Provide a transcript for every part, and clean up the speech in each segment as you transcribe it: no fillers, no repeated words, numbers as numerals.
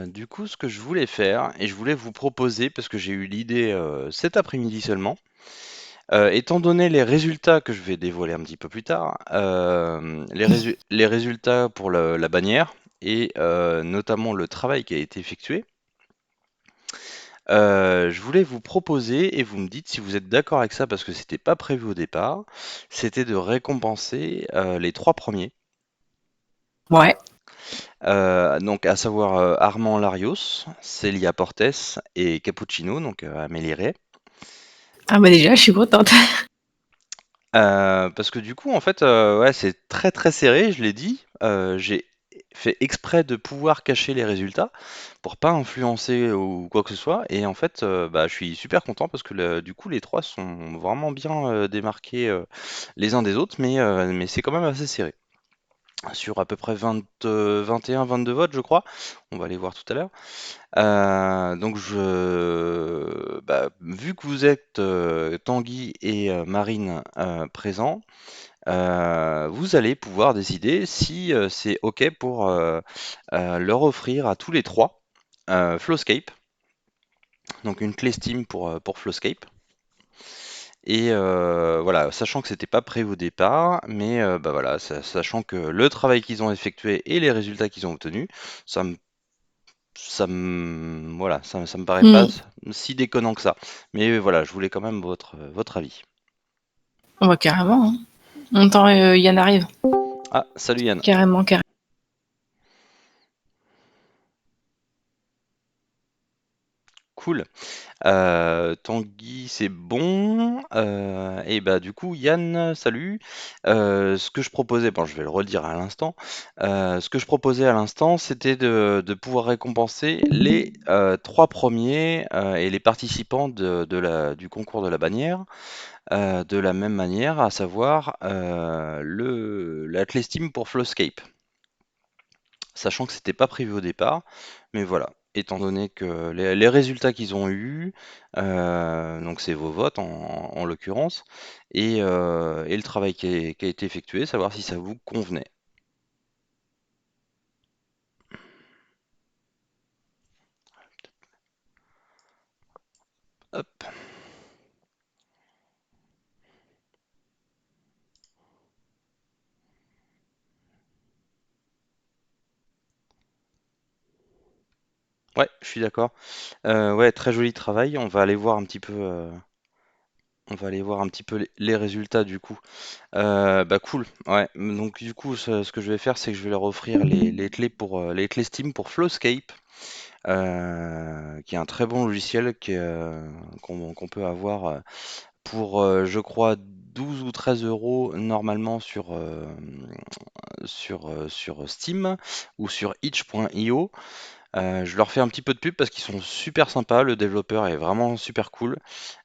Du coup, ce que je voulais faire, et je voulais vous proposer, parce que j'ai eu l'idée cet après-midi seulement, étant donné les résultats que je vais dévoiler un petit peu plus tard, les résultats pour la bannière, et notamment le travail qui a été effectué, je voulais vous proposer, et vous me dites si vous êtes d'accord avec ça, parce que c'était pas prévu au départ, c'était de récompenser les trois premiers. Ouais. Donc à savoir Armand Larios, Celia Portes et Cappuccino, donc Amélie Rey. Ah bah déjà, je suis contente. Parce que du coup, en fait, ouais, c'est très très serré, je l'ai dit. J'ai fait exprès de pouvoir cacher les résultats pour pas influencer ou quoi que ce soit. Et en fait, bah, je suis super content parce que du coup, les trois sont vraiment bien démarqués les uns des autres, mais c'est quand même assez serré. Sur à peu près 20, 21, 22 votes, je crois. On va aller voir tout à l'heure. Donc vu que vous êtes Tanguy et Marine présents, vous allez pouvoir décider si c'est OK pour leur offrir à tous les trois Flowscape, donc une clé Steam pour Flowscape. Et voilà, sachant que c'était pas prévu au départ, mais bah voilà, sachant que le travail qu'ils ont effectué et les résultats qu'ils ont obtenus, ça me voilà, ça me paraît pas Hmm. si déconnant que ça. Mais voilà, je voulais quand même votre avis. On va carrément, hein. On entend Yann arrive. Ah, salut Yann. Carrément, carrément. Cool. Tanguy, c'est bon. Et bah du coup, Yann, salut. Ce que je proposais, bon, je vais le redire à l'instant. Ce que je proposais à l'instant, c'était de pouvoir récompenser les trois premiers et les participants du concours de la bannière de la même manière, à savoir la clé Steam pour Flowscape. Sachant que c'était pas prévu au départ, mais voilà. Étant donné que les résultats qu'ils ont eus, donc c'est vos votes en l'occurrence, et le travail qui a été effectué, savoir si ça vous convenait. Hop. Ouais, je suis d'accord. Ouais, très joli travail. On va aller voir un petit peu les résultats du coup. Bah cool. Ouais. Donc du coup, ce que je vais faire, c'est que je vais leur offrir les clés pour les clés Steam pour Flowscape. Qui est un très bon logiciel qu'on peut avoir pour, je crois, 12 ou 13 euros normalement sur Steam ou sur itch.io. Je leur fais un petit peu de pub parce qu'ils sont super sympas, le développeur est vraiment super cool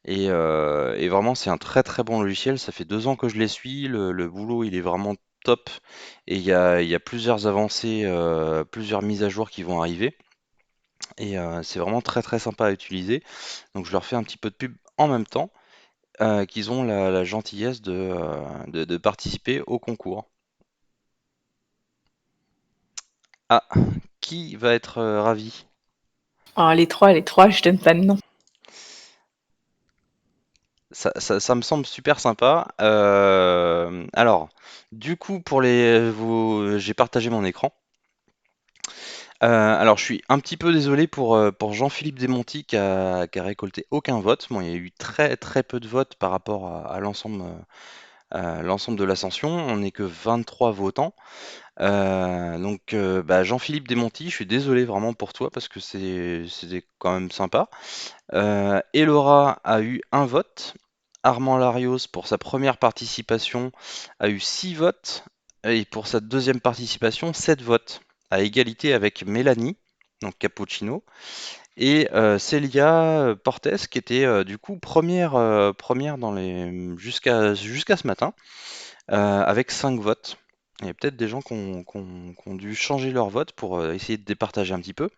et vraiment c'est un très très bon logiciel. Ça fait 2 ans que je les suis, le boulot il est vraiment top et il y a plusieurs avancées, plusieurs mises à jour qui vont arriver. Et c'est vraiment très très sympa à utiliser. Donc je leur fais un petit peu de pub en même temps qu'ils ont la gentillesse de participer au concours. Ah, qui va être ravi? Oh, les trois, je donne pas de nom. Ça me semble super sympa. Alors, du coup, j'ai partagé mon écran. Alors, je suis un petit peu désolé pour Jean-Philippe Desmonti qui a récolté aucun vote. Bon, il y a eu très très peu de votes par rapport à l'ensemble de l'ascension. On n'est que 23 votants. Bah, Jean-Philippe Desmonti, je suis désolé vraiment pour toi parce que c'était quand même sympa. Elora a eu un vote. Armand Larios, pour sa première participation, a eu 6 votes. Et pour sa deuxième participation, 7 votes. À égalité avec Mélanie, donc Cappuccino. Et Célia Portes, qui était du coup première jusqu'à ce matin, avec 5 votes. Il y a peut-être des gens qui ont dû changer leur vote pour essayer de départager un petit peu.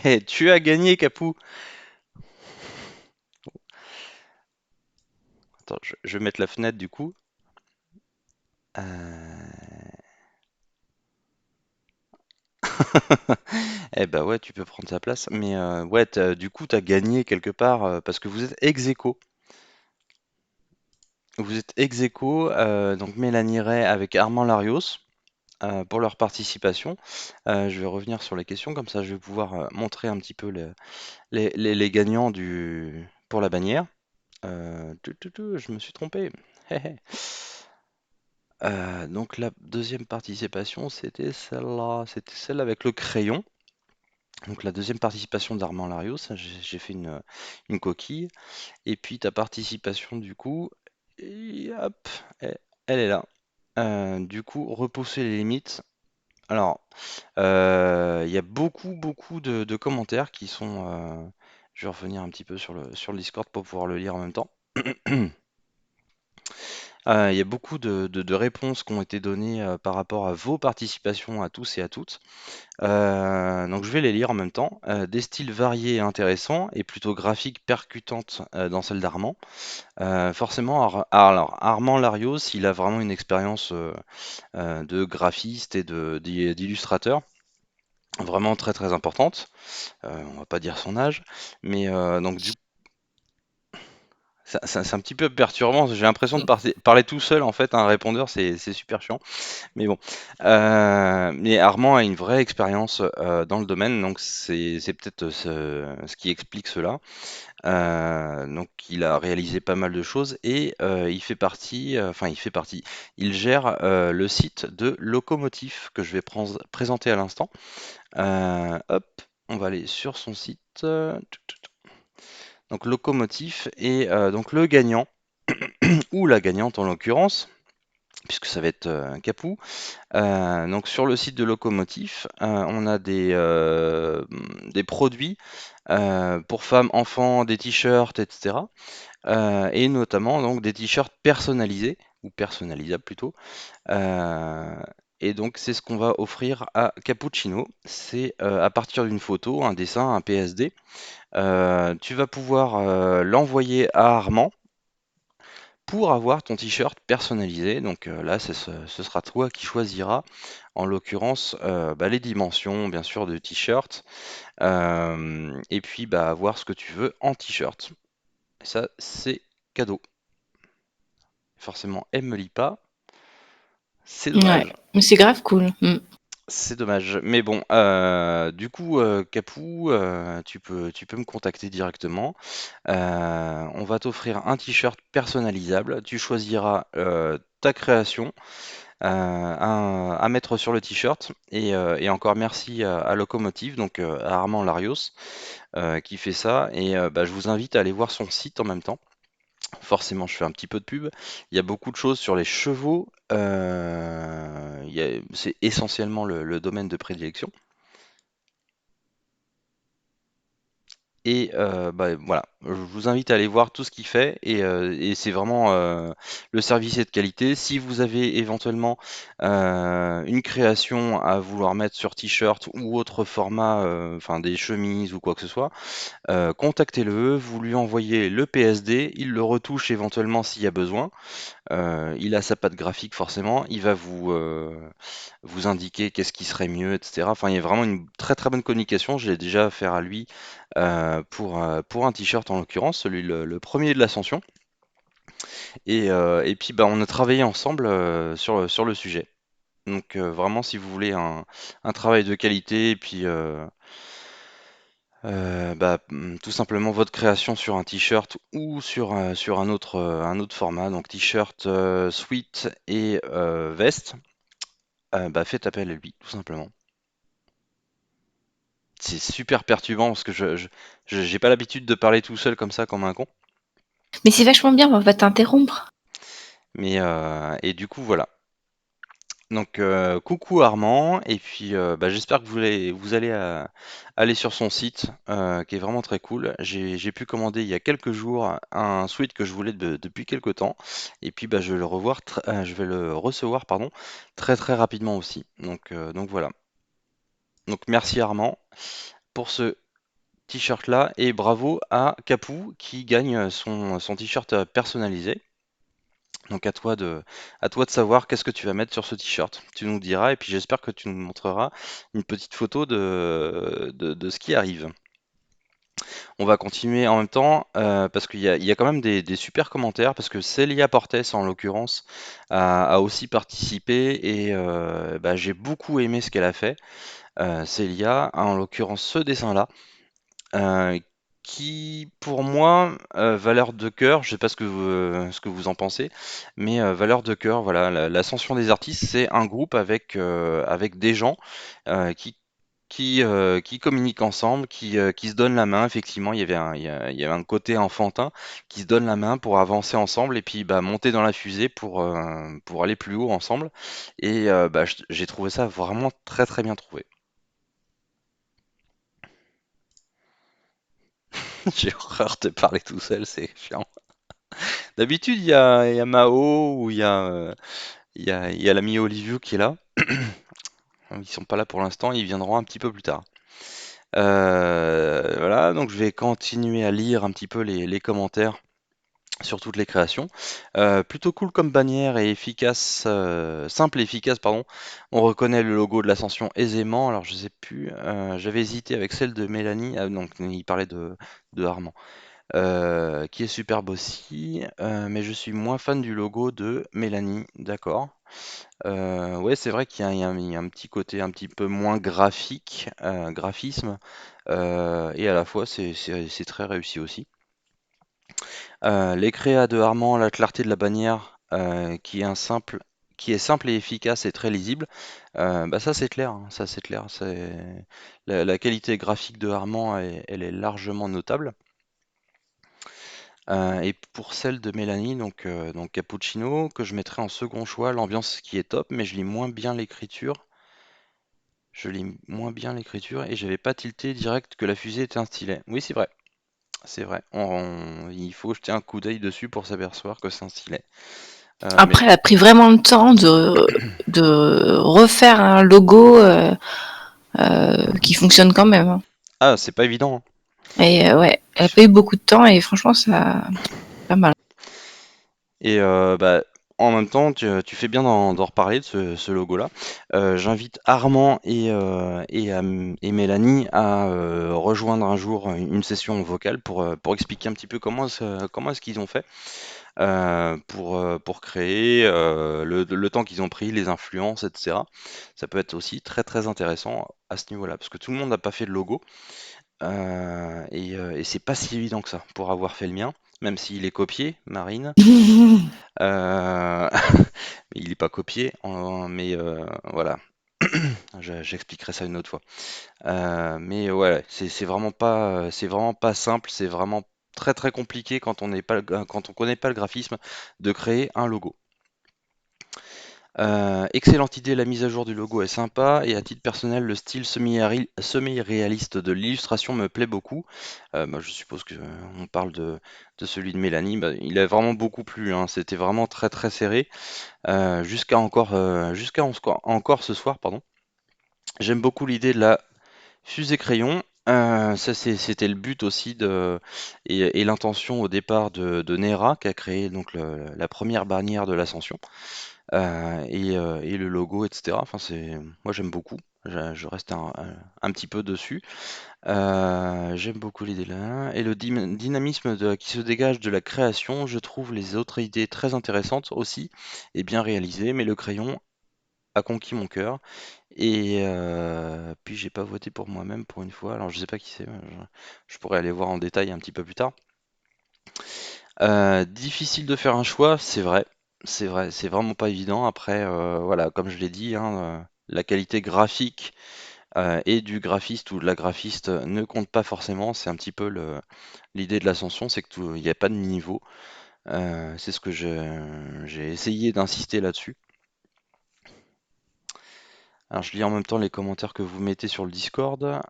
Et tu as gagné, Capou! Attends, je vais mettre la fenêtre du coup. Eh bah ouais, tu peux prendre sa place. Mais ouais, du coup, t'as gagné quelque part parce que vous êtes ex aequo. Vous êtes ex aequo, donc Mélanie Ray avec Armand Larios pour leur participation. Je vais revenir sur les questions, comme ça je vais pouvoir montrer un petit peu les gagnants pour la bannière. Je me suis trompé. Donc la deuxième participation, c'était celle-là. C'était celle avec le crayon. Donc la deuxième participation d'Armand Larios, j'ai fait une coquille. Et puis ta participation du coup, et hop, elle, elle est là. Du coup, repousser les limites. Alors, il y a beaucoup de commentaires qui sont. Je vais revenir un petit peu sur le Discord pour pouvoir le lire en même temps. Il y a beaucoup de réponses qui ont été données par rapport à vos participations à tous et à toutes. Donc je vais les lire en même temps. Des styles variés et intéressants et plutôt graphiques percutantes dans celle d'Armand. Forcément, alors Armand Larios, il a vraiment une expérience de graphiste et d'illustrateur vraiment très importante. On va pas dire son âge, mais donc du c'est un petit peu perturbant. J'ai l'impression de parler tout seul en fait. Un répondeur, c'est super chiant. Mais bon, mais Armand a une vraie expérience dans le domaine, donc c'est peut-être ce qui explique cela. Donc il a réalisé pas mal de choses et il fait partie, enfin il fait partie, il gère le site de Locomotive que je vais présenter à l'instant. Hop, on va aller sur son site. Donc Locomotive et donc le gagnant ou la gagnante en l'occurrence, puisque ça va être Capou. Donc sur le site de Locomotive, on a des produits pour femmes, enfants, des t-shirts, etc. Et notamment donc des t-shirts personnalisés ou personnalisables plutôt. Euh, et donc c'est ce qu'on va offrir à Cappuccino. C'est à partir d'une photo, un dessin, un PSD. Tu vas pouvoir l'envoyer à Armand pour avoir ton t-shirt personnalisé. Donc là, ce sera toi qui choisiras, en l'occurrence, bah, les dimensions, bien sûr, de t-shirt, et puis bah, voir ce que tu veux en t-shirt. Ça, c'est cadeau. Forcément, elle me lit pas. C'est Ouais, dommage. mais c'est grave cool. Mm. C'est dommage. Mais bon, du coup, Capou, tu peux me contacter directement. On va t'offrir un t-shirt personnalisable. Tu choisiras ta création à mettre sur le t-shirt. Et encore merci à Locomotive, donc à Armand Larios, qui fait ça. Et bah, je vous invite à aller voir son site en même temps. Forcément, je fais un petit peu de pub. Il y a beaucoup de choses sur les chevaux. C'est essentiellement le domaine de prédilection. Et bah, voilà, je vous invite à aller voir tout ce qu'il fait et c'est vraiment le service est de qualité. Si vous avez éventuellement une création à vouloir mettre sur t-shirt ou autre format, enfin des chemises ou quoi que ce soit, contactez-le, vous lui envoyez le PSD, il le retouche éventuellement s'il y a besoin. Il a sa patte graphique forcément, il va vous indiquer qu'est-ce qui serait mieux, etc. Enfin, il y a vraiment une très bonne communication. Je l'ai déjà affaire à lui pour un t-shirt en l'occurrence, celui le premier de l'Ascension. Et puis bah, on a travaillé ensemble sur le sujet. Donc vraiment, si vous voulez un travail de qualité et puis bah, tout simplement votre création sur un t-shirt ou sur un autre format, donc t-shirt, sweat et veste, bah, faites appel à lui, tout simplement. C'est super perturbant parce que j'ai pas l'habitude de parler tout seul comme ça, comme un con. Mais c'est vachement bien, on va pas t'interrompre. Mais et du coup, voilà. Donc, coucou Armand, et puis bah, j'espère que vous allez aller sur son site, qui est vraiment très cool. J'ai pu commander il y a quelques jours un sweat que je voulais depuis quelques temps, et puis bah, je vais le recevoir, pardon, très rapidement aussi. Donc voilà. Donc merci Armand pour ce t-shirt là, et bravo à Capou qui gagne son t-shirt personnalisé. Donc à toi de savoir qu'est-ce que tu vas mettre sur ce t-shirt. Tu nous diras et puis j'espère que tu nous montreras une petite photo de ce qui arrive. On va continuer en même temps parce il y a quand même des super commentaires parce que Célia Portes en l'occurrence a aussi participé et bah, j'ai beaucoup aimé ce qu'elle a fait. Célia, en l'occurrence ce dessin-là, euh, qui pour moi, valeur de cœur, je sais pas ce que vous en pensez, mais valeur de cœur, voilà, l'Ascension des artistes, c'est un groupe avec des gens qui qui communiquent ensemble, qui se donnent la main. Effectivement, il y avait un côté enfantin qui se donne la main pour avancer ensemble et puis bah, monter dans la fusée pour aller plus haut ensemble. Et bah, j'ai trouvé ça vraiment très très bien trouvé. J'ai horreur de parler tout seul, c'est chiant. D'habitude, il y a Mao ou il y a l'ami Olivier qui est là. Ils sont pas là pour l'instant, ils viendront un petit peu plus tard. Voilà, donc je vais continuer à lire un petit peu les commentaires sur toutes les créations. Plutôt cool comme bannière et efficace, simple et efficace, pardon. On reconnaît le logo de l'Ascension aisément. Alors je sais plus, j'avais hésité avec celle de Mélanie. Ah, donc il parlait de Armand, qui est superbe aussi. Mais je suis moins fan du logo de Mélanie. D'accord. Ouais, c'est vrai il y a un petit côté un petit peu moins graphique, graphisme, et à la fois c'est très réussi aussi. Les créas de Armand, la clarté de la bannière, qui est simple et efficace et très lisible, bah ça c'est clair, hein, ça c'est clair. La qualité graphique de Armand, elle est largement notable. Et pour celle de Mélanie, donc Cappuccino, que je mettrai en second choix, l'ambiance qui est top, mais je lis moins bien l'écriture. Je lis moins bien l'écriture et j'avais pas tilté direct que la fusée était un stylet. Oui, c'est vrai, c'est vrai. Il faut jeter un coup d'œil dessus pour s'apercevoir que c'est un stylet. Mais Après, elle a pris vraiment le temps de refaire un logo qui fonctionne quand même, hein. ah, c'est pas évident, hein. Et ouais, elle a pas eu beaucoup de temps et franchement, ça, pas mal. Et bah, en même temps, tu fais bien d'en reparler de ce logo-là. J'invite Armand et Mélanie à rejoindre un jour une session vocale pour expliquer un petit peu comment est-ce qu'ils ont fait pour créer le temps qu'ils ont pris, les influences, etc. Ça peut être aussi très très intéressant à ce niveau-là, parce que tout le monde n'a pas fait de logo, et c'est pas si évident que ça pour avoir fait le mien, même s'il est copié, Marine. Mais il n'est pas copié, mais voilà, j'expliquerai ça une autre fois. Mais ouais, c'est vraiment pas simple, c'est vraiment très très compliqué quand on n'est pas, quand on connaît pas le graphisme de créer un logo. Excellente idée, la mise à jour du logo est sympa et à titre personnel, le style semi-réaliste de l'illustration me plaît beaucoup. Bah, je suppose que on parle de celui de Mélanie. Bah, il a vraiment beaucoup plu, hein. C'était vraiment très très serré encore ce soir, pardon. J'aime beaucoup l'idée de la fusée crayon. C'était le but aussi et l'intention au départ de Nera qui a créé donc la première bannière de l'ascension. Et le logo, etc. Enfin, moi j'aime beaucoup. Je reste un petit peu dessus. J'aime beaucoup l'idée là. Et le dynamisme qui se dégage de la création, je trouve les autres idées très intéressantes aussi et bien réalisées, mais le crayon a conquis mon cœur. Et puis j'ai pas voté pour moi-même pour une fois. Alors je sais pas qui c'est. Je pourrais aller voir en détail un petit peu plus tard. Difficile de faire un choix, c'est vrai. C'est vrai, c'est vraiment pas évident. Après, voilà, comme je l'ai dit, hein, la qualité graphique et du graphiste ou de la graphiste ne compte pas forcément. C'est un petit peu l'idée de l'ascension, c'est que il n'y a pas de niveau. C'est ce que j'ai essayé d'insister là-dessus. Alors, je lis en même temps les commentaires que vous mettez sur le Discord.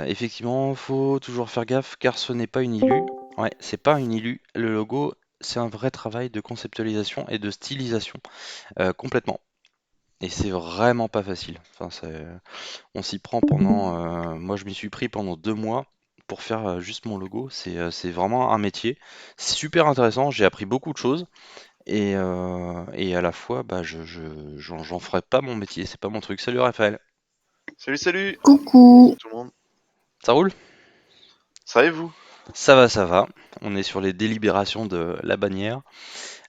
Effectivement, faut toujours faire gaffe car ce n'est pas une illu. Ouais, c'est pas une illu. Le logo, c'est un vrai travail de conceptualisation et de stylisation, complètement. Et c'est vraiment pas facile. Enfin, on s'y prend moi je m'y suis pris pendant 2 mois. pour faire juste mon logo. C'est vraiment un métier. C'est super intéressant, j'ai appris beaucoup de choses. Et à la fois, bah, j'en ferai pas mon métier, c'est pas mon truc. Salut Raphaël, Salut, salut Coucou. tout le monde. ça roule? Ça va et vous? Ça va, ça va. On est sur les délibérations de la bannière.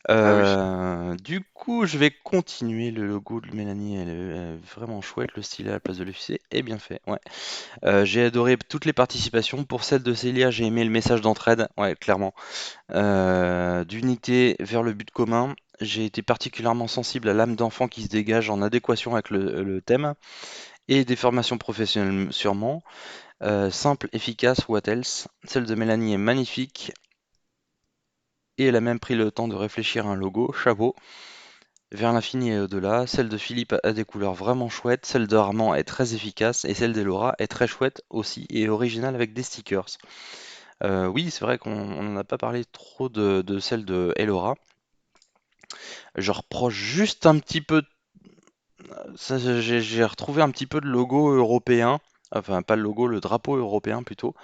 Ah oui. Du coup, je vais continuer. Le logo de Mélanie, elle est vraiment chouette. Le stylet à la place de l'officier est bien fait. Ouais. J'ai adoré toutes les participations. Pour celle de Célia, j'ai aimé le message d'entraide. Ouais, clairement. D'unité vers le but commun. J'ai été particulièrement sensible à l'âme d'enfant qui se dégage en adéquation avec le thème et des formations professionnelles sûrement. Simple, efficace, what else? Celle de Mélanie est magnifique et elle a même pris le temps de réfléchir à un logo, chapeau. Vers l'infini et au-delà, celle de Philippe a des couleurs vraiment chouettes, celle de Armand est très efficace et celle d'Elora est très chouette aussi et originale avec des stickers. Oui, c'est vrai qu'on n'en a pas parlé trop de celle de Elora. Je reproche juste un petit peu, j'ai retrouvé un petit peu de logo européen, enfin pas le logo, le drapeau européen plutôt,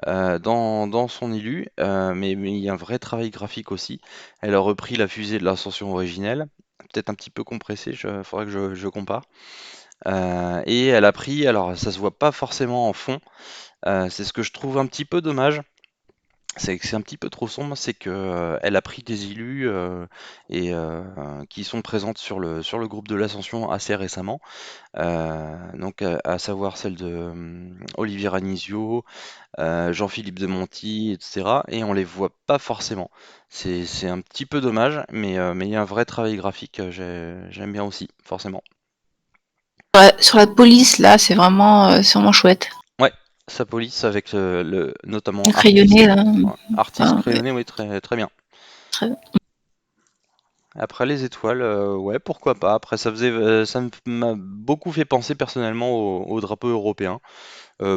dans son illu, mais il y a un vrai travail graphique aussi. Elle a repris la fusée de l'Ascension originelle, peut-être un petit peu compressée, il faudrait que je compare. Et elle a pris, alors ça se voit pas forcément en fond, c'est ce que je trouve un petit peu dommage. C'est que c'est un petit peu trop sombre, c'est que elle a pris des illus qui sont présentes sur le groupe de l'Ascension assez récemment. Donc à savoir celle de Olivier Anisio, Jean-Philippe Demonty, etc. Et on les voit pas forcément. C'est un petit peu dommage, mais il y a un vrai travail graphique, j'aime bien aussi, forcément. Ouais, sur la police, là, c'est vraiment chouette. Ouais, sa police avec notamment Le crayonné, artiste. là. Ouais, artiste Enfin, ouais, crayonné, oui, très, très bien. très- Après les étoiles, ouais, pourquoi pas. Après, m'a beaucoup fait penser personnellement au drapeau européen.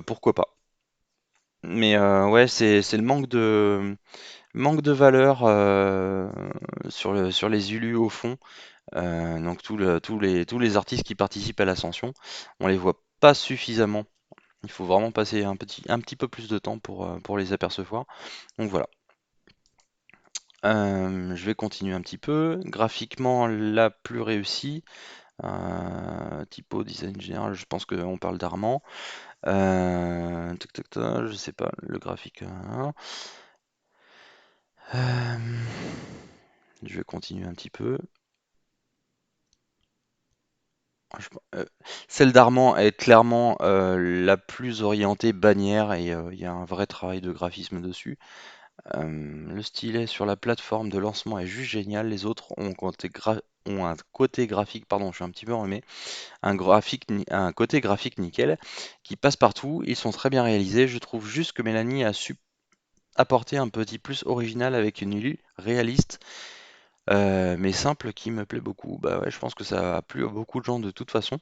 Pourquoi pas. Mais ouais, c'est le manque de valeur sur les élus au fond. Donc tous les artistes qui participent à l'ascension, on les voit pas suffisamment. Il faut vraiment passer un petit peu plus de temps pour les apercevoir. Donc voilà. Je vais continuer un petit peu. Graphiquement, la plus réussie. Typo, design général, je pense qu'on parle d'Armand. Tac, tac, tac, je sais pas, le graphique. Hein. Euh, je vais continuer un petit peu. Je- euh, Celle d'Armand est clairement la plus orientée bannière et il y a un vrai travail de graphisme dessus. Le stylet sur la plateforme de lancement est juste génial. Les autres ont un côté graphique, pardon, je suis un petit peu enrhumé, un côté graphique nickel qui passe partout. Ils sont très bien réalisés. Je trouve juste que Mélanie a su apporter un petit plus original avec une illu réaliste, mais simple qui me plaît beaucoup. Bah ouais, je pense que ça a plu à beaucoup de gens de toute façon,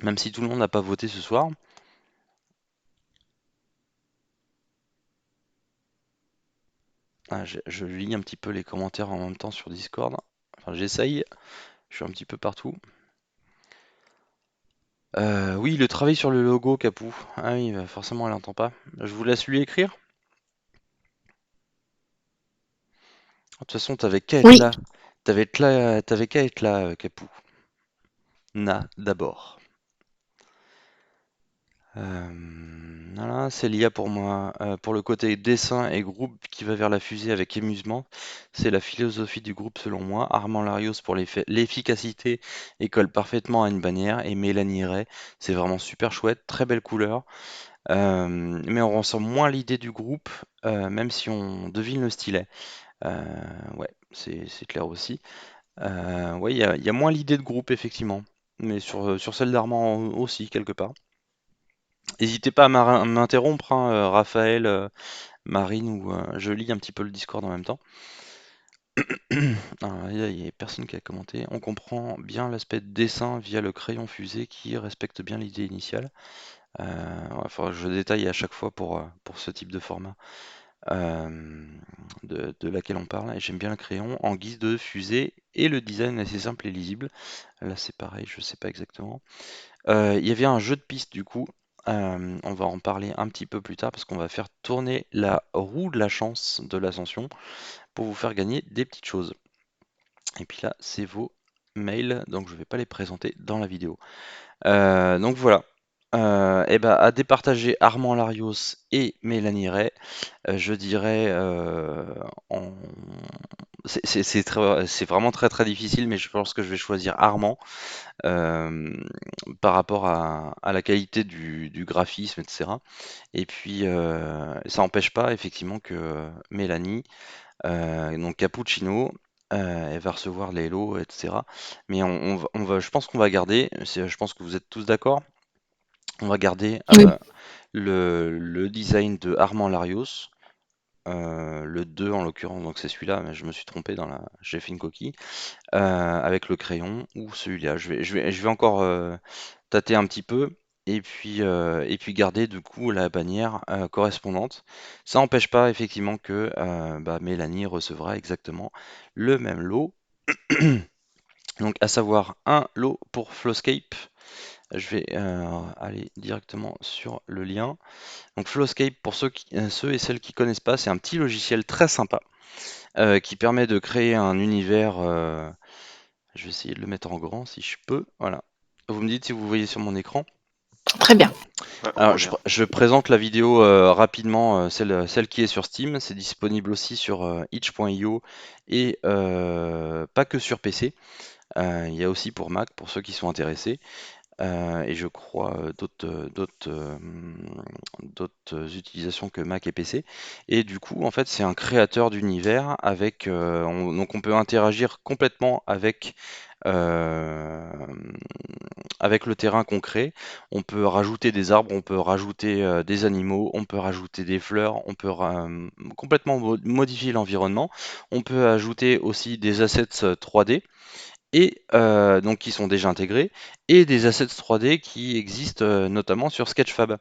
même si tout le monde n'a pas voté ce soir. Ah, je lis un petit peu les commentaires en même temps sur Discord. Enfin, j'essaye. Je suis un petit peu partout. Oui, le travail sur le logo, Capou. Ah oui, bah, forcément, elle n'entend pas. Je vous laisse lui écrire. De toute façon, t'avais qu'à être Oui, là. T'avais qu'à être là, Capou. Na, d'abord. Voilà, c'est l'IA pour moi. Pour le côté dessin et groupe qui va vers la fusée avec émusement, c'est la philosophie du groupe selon moi. Armand Larios pour l'efficacité et colle parfaitement à une bannière. Et Mélanie Ray, c'est vraiment super chouette, très belle couleur. Mais on ressent moins l'idée du groupe, même si on devine le stylet. Euh, ouais, c'est clair aussi. Ouais, il y a moins l'idée de groupe, effectivement. Mais sur celle d'Armand aussi, quelque part. N'hésitez pas à m'interrompre, hein, Raphaël, Marine, ou je lis un petit peu le Discord en même temps. Alors, il n'y a personne qui a commenté. On comprend bien l'aspect de dessin via le crayon fusée qui respecte bien l'idée initiale. Ouais, faudra que je détaille à chaque fois pour ce type de format euh, de laquelle on parle. Et j'aime bien le crayon en guise de fusée et le design assez simple et lisible. Là, c'est pareil, je sais pas exactement. Il y avait un jeu de piste du coup on va en parler un petit peu plus tard parce qu'on va faire tourner la roue de la chance de l'ascension pour vous faire gagner des petites choses. Et puis là, c'est vos mails, donc je ne vais pas les présenter dans la vidéo. Donc voilà. Et ben, à départager Armand Larios et Mélanie Ray, je dirais en... c'est vraiment très très difficile, mais je pense que je vais choisir Armand par rapport à la qualité du graphisme, etc. Et puis ça n'empêche pas effectivement que Mélanie, donc Cappuccino, elle va recevoir les lots, etc. Mais je pense qu'on va garder, je pense que vous êtes tous d'accord, on va garder Oui. le design de Armand Larios, le 2 en l'occurrence, donc c'est celui-là, mais je me suis trompé j'ai fait une coquille, avec le crayon ou celui-là. Je vais encore tâter un petit peu et puis garder du coup la bannière correspondante. Ça n'empêche pas effectivement que bah, Mélanie recevra exactement le même lot. Donc à savoir un lot pour Flowscape. Je vais aller directement sur le lien. Donc Flowscape, pour ceux et celles qui connaissent pas, c'est un petit logiciel très sympa qui permet de créer un univers. Je vais essayer de le mettre en grand si je peux. Voilà. Vous me dites si vous voyez sur mon écran. Très bien. Ouais, on Alors, voit bien. je présente la vidéo rapidement, celle qui est sur Steam. C'est disponible aussi sur itch.io et pas que sur PC. Il y a aussi pour Mac pour ceux qui sont intéressés. Et je crois d'autres utilisations que Mac et PC. Et du coup, en fait, c'est un créateur d'univers avec, donc on peut interagir complètement euh, avec le terrain qu'on crée. On peut rajouter des arbres, on peut rajouter des animaux, on peut rajouter des fleurs, on peut complètement modifier l'environnement. On peut ajouter aussi des assets 3D et donc qui sont déjà intégrés, et des assets 3D qui existent notamment sur Sketchfab.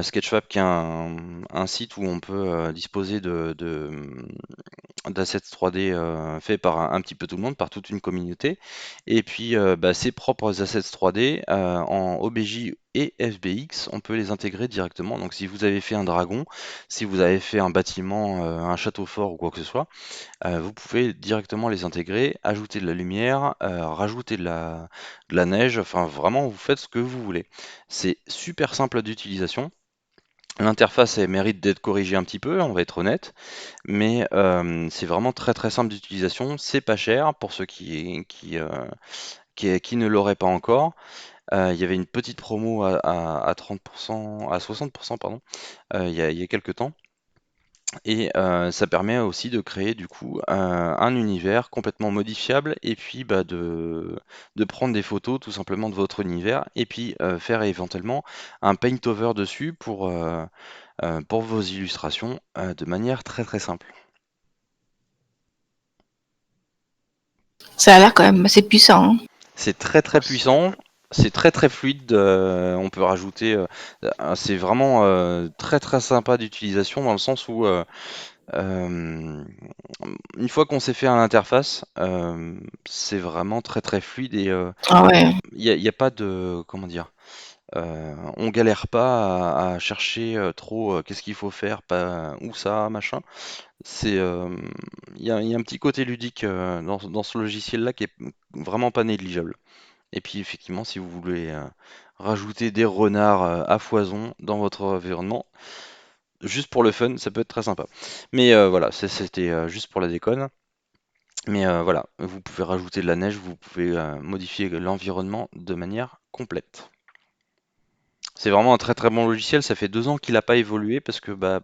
Sketchfab qui est un site où on peut disposer d'assets 3D faits par un petit peu tout le monde, par toute une communauté, et puis bah, ces propres assets 3D en OBJ et FBX, on peut les intégrer directement. Donc si vous avez fait un dragon, si vous avez fait un bâtiment, un château fort ou quoi que ce soit, vous pouvez directement les intégrer, ajouter de la lumière, rajouter de la neige, enfin vraiment vous faites ce que vous voulez. C'est super simple d'utilisation. L'interface elle mérite d'être corrigée un petit peu, on va être honnête, mais c'est vraiment très très simple d'utilisation, c'est pas cher pour ceux qui ne l'auraient pas encore. Il y avait une petite promo à 30%, à 60% pardon, il y a quelques temps. Et ça permet aussi de créer du coup un univers complètement modifiable et puis bah, de prendre des photos tout simplement de votre univers et puis faire éventuellement un paint-over dessus pour vos illustrations de manière très très simple. Ça a l'air quand même assez puissant, hein. C'est très très puissant, c'est très très fluide, on peut rajouter, c'est vraiment très très sympa d'utilisation dans le sens où une fois qu'on s'est fait à l'interface, c'est vraiment très très fluide et Ah ouais. il y a pas de comment dire? On galère pas à chercher, trop, qu'est-ce qu'il faut faire, pas où ça, machin. C'est, il y a un petit côté ludique, dans ce logiciel-là qui est vraiment pas négligeable. Et puis effectivement, si vous voulez, rajouter des renards, à foison dans votre environnement, juste pour le fun, ça peut être très sympa. Mais voilà, c'était juste pour la déconne. Mais voilà, vous pouvez rajouter de la neige, vous pouvez modifier l'environnement de manière complète. C'est vraiment un très très bon logiciel, ça fait 2 ans qu'il n'a pas évolué parce que bah,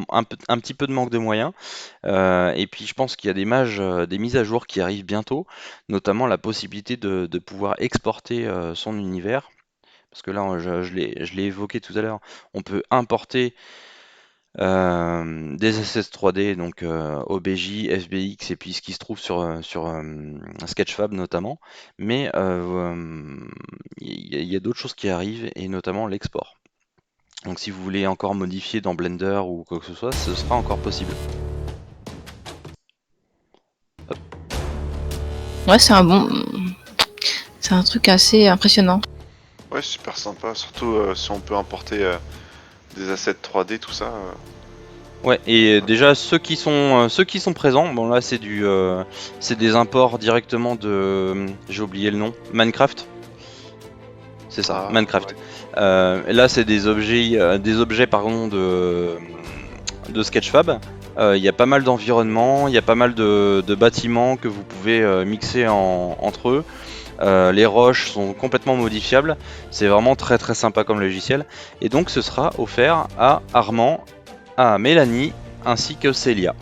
un petit peu de manque de moyens. Et puis je pense qu'il y a des mises à jour qui arrivent bientôt, notamment la possibilité de pouvoir exporter son univers. Parce que là, je l'ai évoqué tout à l'heure, on peut importer des assets 3D, donc OBJ, FBX et puis ce qui se trouve sur Sketchfab notamment. Mais il y a d'autres choses qui arrivent et notamment l'export. Donc si vous voulez encore modifier dans Blender ou quoi que ce soit, ce sera encore possible. Hop. Ouais, c'est un truc assez impressionnant. Ouais, Ouais, super sympa, surtout si on peut importer des assets 3D, tout ça. Ouais, et déjà ceux qui sont présents, bon là c'est des imports directement j'ai oublié le nom, Minecraft. C'est ça, Ah, Minecraft. ouais. Et là c'est des objets pardon de Sketchfab. Il y a pas mal d'environnements, il y a pas mal de bâtiments que vous pouvez mixer entre eux. Les roches sont complètement modifiables. C'est vraiment très très sympa comme logiciel. Et donc ce sera offert à Armand, à Mélanie ainsi que Célia.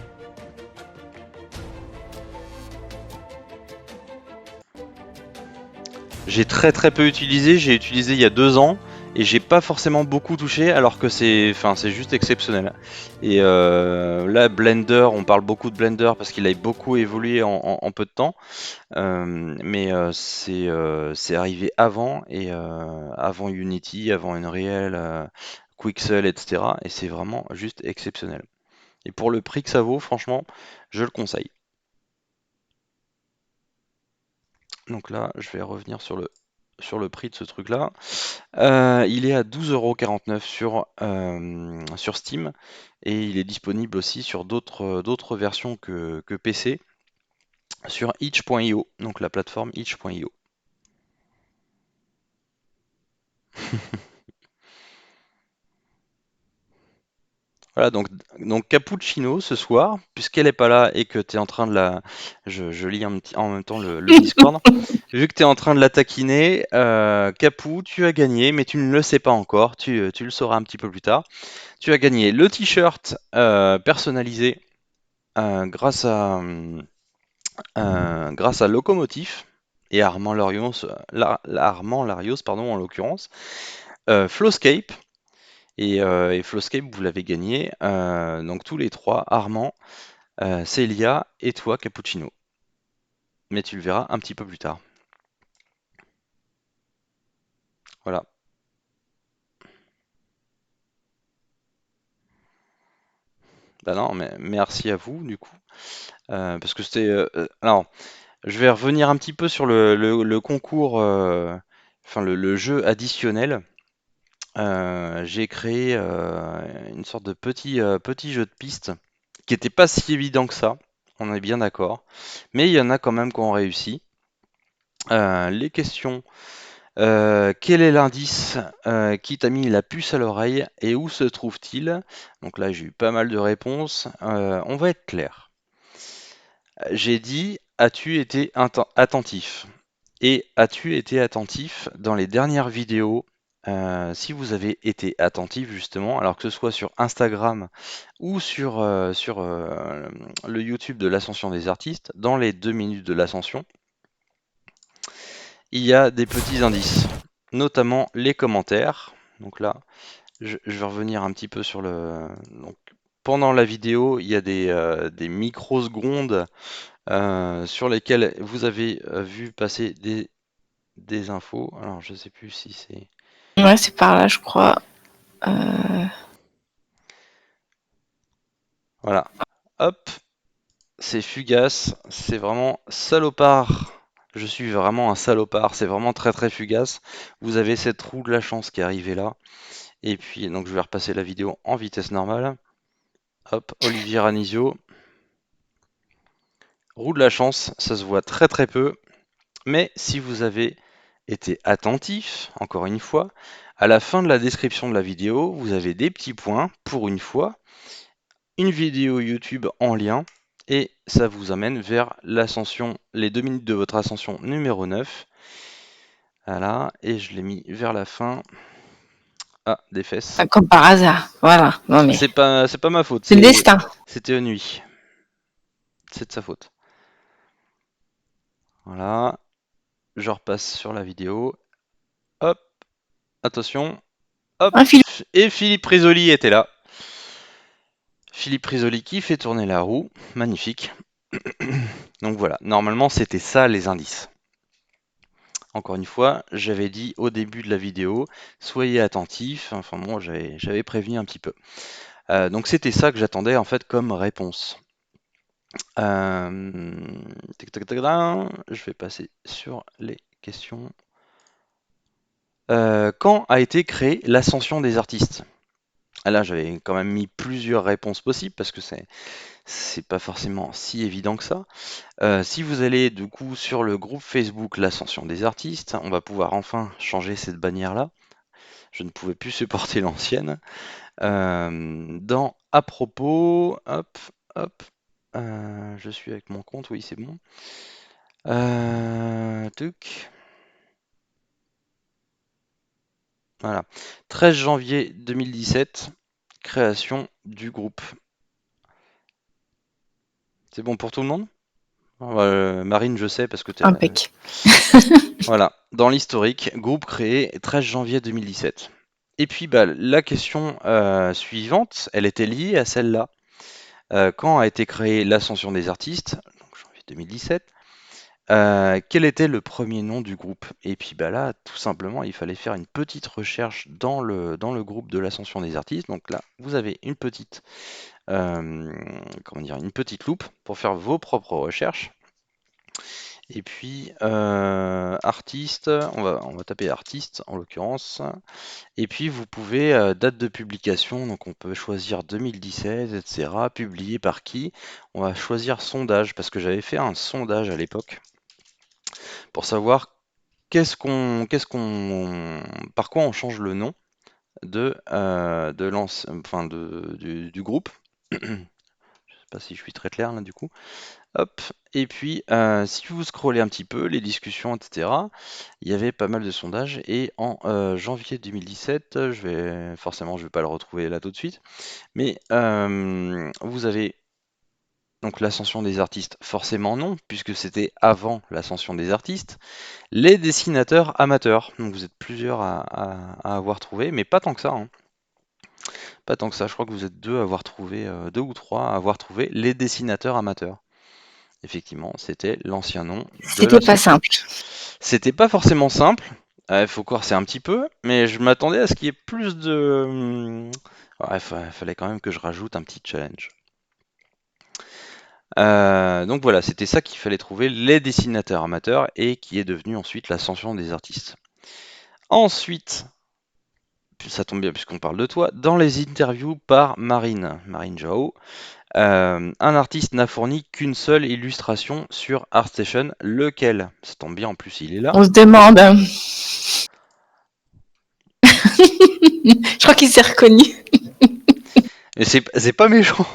J'ai très très peu utilisé, j'ai utilisé il y a 2 ans et j'ai pas forcément beaucoup touché alors que c'est juste exceptionnel. Et là Blender, on parle beaucoup de Blender parce qu'il a beaucoup évolué en peu de temps, mais c'est arrivé avant et avant Unity, avant Unreal, Quixel, etc. Et c'est vraiment juste exceptionnel. Et pour le prix que ça vaut, franchement, je le conseille. Donc là, je vais revenir sur le prix de ce truc-là. Il est à 12,49 € sur Steam et il est disponible aussi sur d'autres versions que PC sur itch.io, donc la plateforme itch.io. Voilà, donc Cappuccino ce soir, puisqu'elle est pas là et que tu es en train de la. Je lis en même temps le Discord. Vu que tu es en train de la taquiner, Capou, tu as gagné, mais tu ne le sais pas encore, tu le sauras un petit peu plus tard. Tu as gagné le t-shirt personnalisé grâce à Locomotive et Armand Larios, Armand Larios pardon, en l'occurrence. Flowscape. Et Flowscape, vous l'avez gagné. Donc tous les trois, Armand, Célia et toi, Cappuccino. Mais tu le verras un petit peu plus tard. Voilà. Bah non, mais merci à vous, du coup. Parce que c'était. Alors, je vais revenir un petit peu sur le concours, enfin le jeu additionnel. J'ai créé une sorte de petit jeu de piste qui n'était pas si évident que ça, on est bien d'accord. Mais il y en a quand même qui ont réussi. Les questions, quel est l'indice qui t'a mis la puce à l'oreille et où se trouve-t-il? Donc là j'ai eu pas mal de réponses. On va être clair. J'ai dit, as-tu été attentif? Et as-tu été attentif dans les dernières vidéos? Si vous avez été attentif justement, alors que ce soit sur Instagram ou sur le YouTube de l'Ascension des artistes, dans les 2 minutes de l'Ascension, il y a des petits indices, notamment les commentaires. Donc là, je vais revenir un petit peu sur le. Donc, pendant la vidéo, il y a des microsecondes sur lesquelles vous avez vu passer des infos. Alors, je sais plus si c'est. Ouais, c'est par là, je crois. Euh, Voilà. Hop, c'est fugace. C'est vraiment salopard. Je suis vraiment un salopard. C'est vraiment très très fugace. Vous avez cette roue de la chance qui est arrivée là. Et puis, donc, je vais repasser la vidéo en vitesse normale. Hop, Olivier Ranizio. Roue de la chance, ça se voit très très peu. Mais si vous avez été attentif, encore une fois, à la fin de la description de la vidéo, vous avez des petits points, pour une fois, une vidéo YouTube en lien, et ça vous amène vers l'ascension, les 2 minutes de votre ascension numéro 9. Voilà, et je l'ai mis vers la fin. Ah, des fesses. Comme par hasard. Voilà. Non mais C'est pas ma faute, c'est le destin. c'était nuit. C'est de sa faute. Voilà, je repasse sur la vidéo. Hop, attention. Hop, Un fil. et Philippe Risoli était là. Philippe Risoli qui fait tourner la roue, magnifique. Donc voilà, normalement c'était ça les indices. Encore une fois, j'avais dit au début de la vidéo, soyez attentifs, enfin bon, j'avais prévenu un petit peu. Donc c'était ça que j'attendais en fait comme réponse. Je vais passer sur les questions. Quand a été créée l'Ascension des artistes? Ah là, j'avais quand même mis plusieurs réponses possibles parce que c'est pas forcément si évident que ça. Si vous allez du coup sur le groupe Facebook l'Ascension des artistes, on va pouvoir enfin changer cette bannière-là. Je ne pouvais plus supporter l'ancienne. Dans à propos, hop, hop, je suis avec mon compte, oui c'est bon. Tuc. Voilà. 13 janvier 2017, création du groupe. C'est bon pour tout le monde? Marine, je sais parce que tu es là. Impec. Voilà. Dans l'historique, groupe créé 13 janvier 2017. Et puis bah, la question suivante, elle était liée à celle-là. Quand a été créée l'Ascension des artistes, donc janvier 2017, quel était le premier nom du groupe? Et puis bah là, tout simplement, il fallait faire une petite recherche dans le groupe de l'Ascension des artistes. Donc là, vous avez une petite, comment dire, une petite loupe pour faire vos propres recherches. Et puis artiste, on va taper artiste en l'occurrence. Et puis vous pouvez date de publication, donc on peut choisir 2017, etc. Publié par qui? On va choisir sondage parce que j'avais fait un sondage à l'époque pour savoir par quoi on change le nom du groupe. Je sais pas si je suis très clair là du coup. Hop. Et puis, si vous scrollez un petit peu, les discussions, etc., il y avait pas mal de sondages. Et en janvier 2017, je vais pas le retrouver là tout de suite, mais vous avez donc l'ascension des artistes, forcément non, puisque c'était avant l'ascension des artistes. Les dessinateurs amateurs, donc vous êtes plusieurs à avoir trouvé, mais pas tant que ça, hein. Pas tant que ça, je crois que vous êtes deux à avoir trouvé, deux ou trois à avoir trouvé les dessinateurs amateurs. Effectivement, c'était l'ancien nom de C'était pas l'association. simple. C'était pas forcément simple, il faut corser un petit peu, mais je m'attendais à ce qu'il y ait plus de... Ouais, fallait quand même que je rajoute un petit challenge. Donc voilà, c'était ça qu'il fallait trouver, les dessinateurs amateurs, et qui est devenu ensuite l'ascension des artistes. Ensuite, ça tombe bien puisqu'on parle de toi, dans les interviews par Marine Joao, un artiste n'a fourni qu'une seule illustration sur ArtStation, lequel? Ça tombe bien, en plus il est là. On se demande. Je crois qu'il s'est reconnu. Mais c'est pas méchant.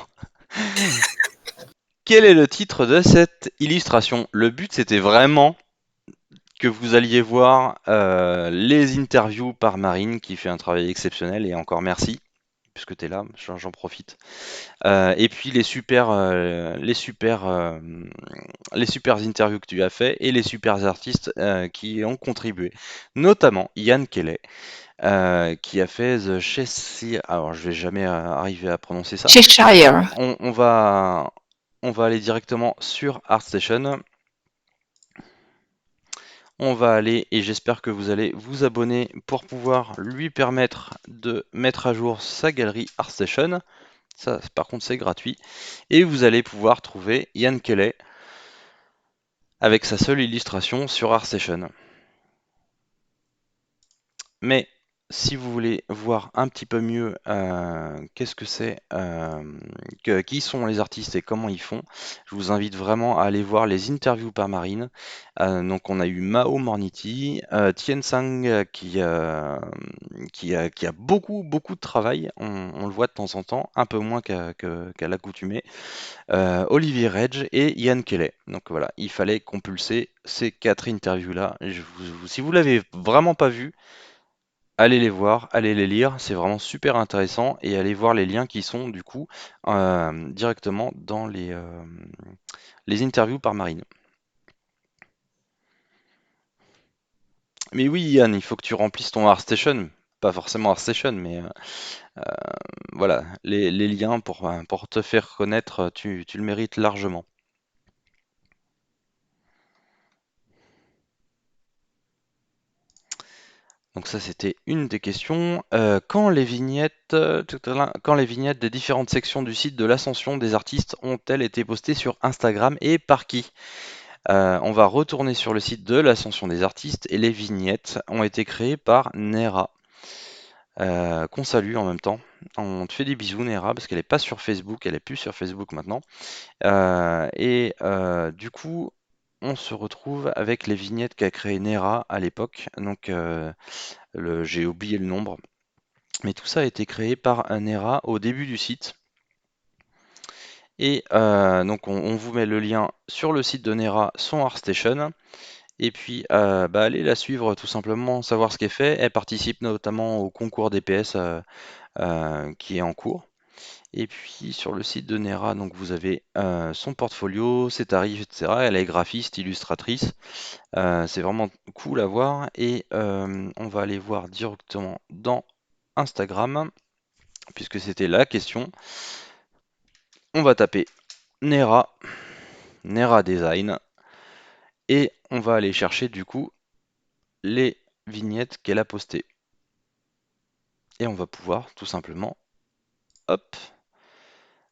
Quel est le titre de cette illustration? Le but c'était vraiment que vous alliez voir les interviews par Marine qui fait un travail exceptionnel et encore merci puisque tu es là, j'en profite. Et puis les super interviews que tu as fait et les super artistes qui ont contribué, notamment Yann Kelly qui a fait The Cheshire. Alors je vais jamais arriver à prononcer ça. Cheshire. On va aller directement sur ArtStation. On va aller, et j'espère que vous allez vous abonner pour pouvoir lui permettre de mettre à jour sa galerie ArtStation. Ça, par contre, c'est gratuit. Et vous allez pouvoir trouver Yann Kelly avec sa seule illustration sur ArtStation. Mais si vous voulez voir un petit peu mieux qu'est-ce que c'est, qui sont les artistes et comment ils font, je vous invite vraiment à aller voir les interviews par Marine. Donc on a eu Mao Morniti, Tien Sang qui a beaucoup de travail, on le voit de temps en temps, un peu moins qu'à l'accoutumée, Olivier Redge et Yann Kelly. Donc voilà, il fallait compulser ces 4 interviews-là. Si vous l'avez vraiment pas vu, allez les voir, allez les lire, c'est vraiment super intéressant et allez voir les liens qui sont du coup directement dans les interviews par Marine. Mais oui Yann, il faut que tu remplisses ton ArtStation, pas forcément ArtStation, mais voilà, les liens pour te faire connaître, tu le mérites largement. Donc ça c'était une des questions. Quand les vignettes des différentes sections du site de l'ascension des artistes ont-elles été postées sur Instagram et par qui? On va retourner sur le site de l'Ascension des artistes et les vignettes ont été créées par Nera, qu'on salue en même temps. On te fait des bisous Nera parce qu'elle est pas sur Facebook, elle est plus sur Facebook maintenant. Du coup, on se retrouve avec les vignettes qu'a créé Nera à l'époque. Donc, j'ai oublié le nombre, mais tout ça a été créé par Nera au début du site. Donc, on vous met le lien sur le site de Nera, son ArtStation. Et puis, allez la suivre tout simplement, savoir ce qu'elle fait. Elle participe notamment au concours DPS qui est en cours. Et puis sur le site de Nera, donc vous avez son portfolio, ses tarifs, etc. Elle est graphiste, illustratrice. C'est vraiment cool à voir. On va aller voir directement dans Instagram, puisque c'était la question. On va taper Nera, Nera Design, et on va aller chercher du coup les vignettes qu'elle a postées. Et on va pouvoir tout simplement, hop,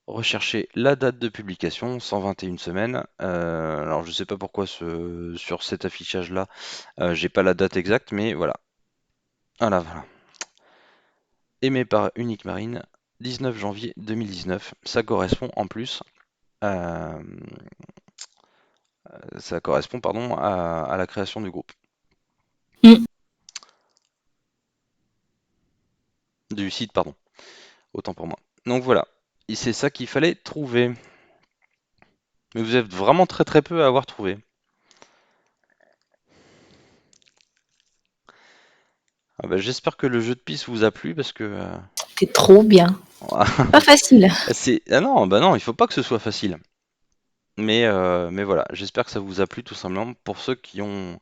rechercher la date de publication, 121 semaines. Alors je sais pas pourquoi sur cet affichage-là, j'ai pas la date exacte, mais voilà. Voilà. Aimé par Unique Marine, 19 janvier 2019. Ça correspond en plus, euh, ça correspond pardon à la création du groupe, Mm. du site pardon. Autant pour moi. Donc voilà. Et c'est ça qu'il fallait trouver. Mais vous êtes vraiment très très peu à avoir trouvé. Ah bah, j'espère que le jeu de piste vous a plu parce que C'est trop bien. Pas facile. ah non, bah non, il faut pas que ce soit facile. Mais voilà, j'espère que ça vous a plu tout simplement pour ceux qui ont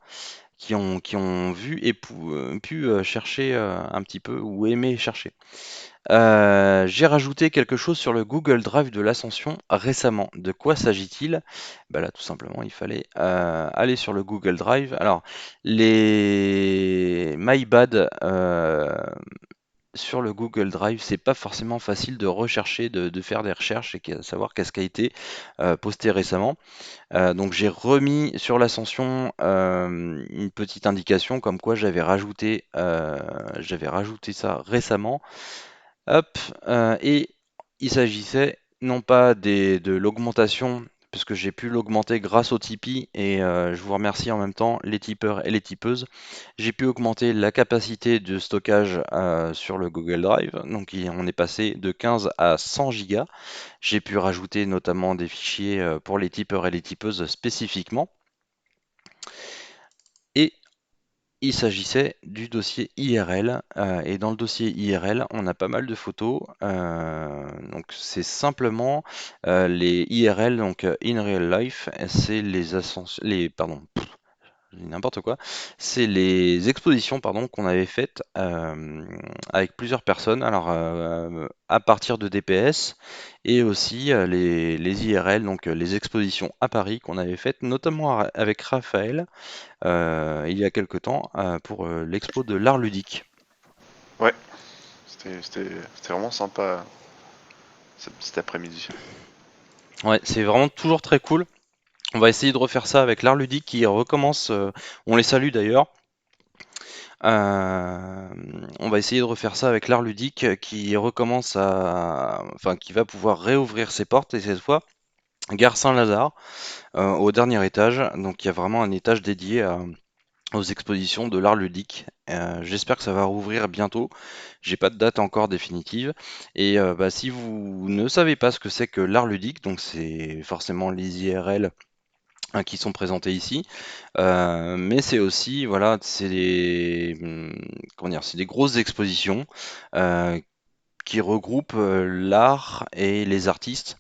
vu et pu chercher un petit peu ou aimer chercher. J'ai rajouté quelque chose sur le Google Drive de l'Ascension récemment. De quoi s'agit-il? Bah là, tout simplement, il fallait aller sur le Google Drive. Alors, les My Bad sur le Google Drive, c'est pas forcément facile de rechercher, de faire des recherches et savoir qu'est-ce qui a été posté récemment. Donc j'ai remis sur l'Ascension une petite indication comme quoi j'avais rajouté ça récemment. Hop, et il s'agissait non pas de l'augmentation, puisque j'ai pu l'augmenter grâce au Tipeee, et je vous remercie en même temps les tipeurs et les tipeuses. J'ai pu augmenter la capacité de stockage sur le Google Drive, donc on est passé de 15 à 100 gigas. J'ai pu rajouter notamment des fichiers pour les tipeurs et les tipeuses spécifiquement. Et il s'agissait du dossier IRL, et dans le dossier IRL, on a pas mal de photos. Donc c'est simplement les IRL, donc in real life, c'est n'importe quoi. C'est les expositions pardon, qu'on avait faites avec plusieurs personnes, alors à partir de DPS, et aussi les IRL, donc les expositions à Paris qu'on avait faites, notamment avec Raphaël il y a quelque temps pour l'expo de l'art ludique. Ouais, c'était vraiment sympa cet après-midi. Ouais, c'est vraiment toujours très cool. On va essayer de refaire ça avec l'art ludique qui recommence. On les salue d'ailleurs. Euh, on va essayer de refaire ça avec l'art ludique qui recommence enfin, qui va pouvoir réouvrir ses portes, et cette fois, Gare Saint-Lazare, au dernier étage. Donc il y a vraiment un étage dédié aux expositions de l'art ludique. J'espère que ça va rouvrir bientôt. J'ai pas de date encore définitive. Si vous ne savez pas ce que c'est que l'art ludique, donc c'est forcément les IRL qui sont présentés ici, mais c'est aussi, voilà, comment dire, c'est des grosses expositions euh, qui regroupent l'art et les artistes.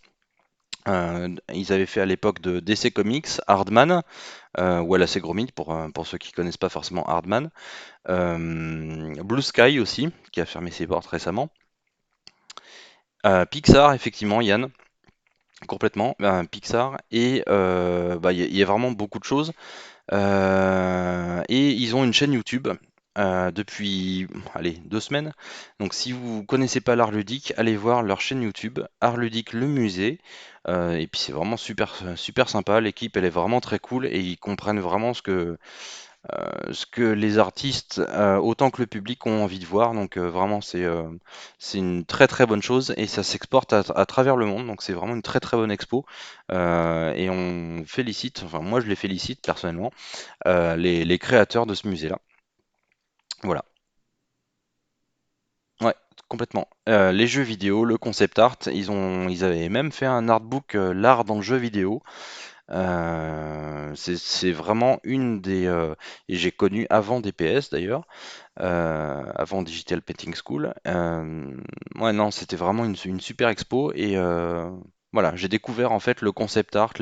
Ils avaient fait à l'époque de DC Comics, Hardman, ou Wallace et Gromit pour ceux qui connaissent pas forcément Hardman. Blue Sky aussi, qui a fermé ses portes récemment. Pixar, effectivement, Yann, complètement. Pixar, et il y a vraiment beaucoup de choses. Et ils ont une chaîne YouTube depuis, allez, 2 semaines. Donc si vous connaissez pas l'art ludique, allez voir leur chaîne YouTube, Art ludique le musée. Et puis c'est vraiment super, super sympa. L'équipe, elle est vraiment très cool et ils comprennent vraiment ce que les artistes, autant que le public, ont envie de voir. Donc vraiment, c'est une très très bonne chose et ça s'exporte à travers le monde. Donc c'est vraiment une très très bonne expo. Et on félicite, enfin moi je les félicite personnellement, les créateurs de ce musée-là. Voilà. Ouais, complètement. Les jeux vidéo, le concept art, ils avaient même fait un artbook, l'art dans le jeu vidéo. C'est vraiment une des, et j'ai connu avant DPS d'ailleurs, avant Digital Painting School. Ouais, non, c'était vraiment une super expo et voilà, j'ai découvert en fait le concept art,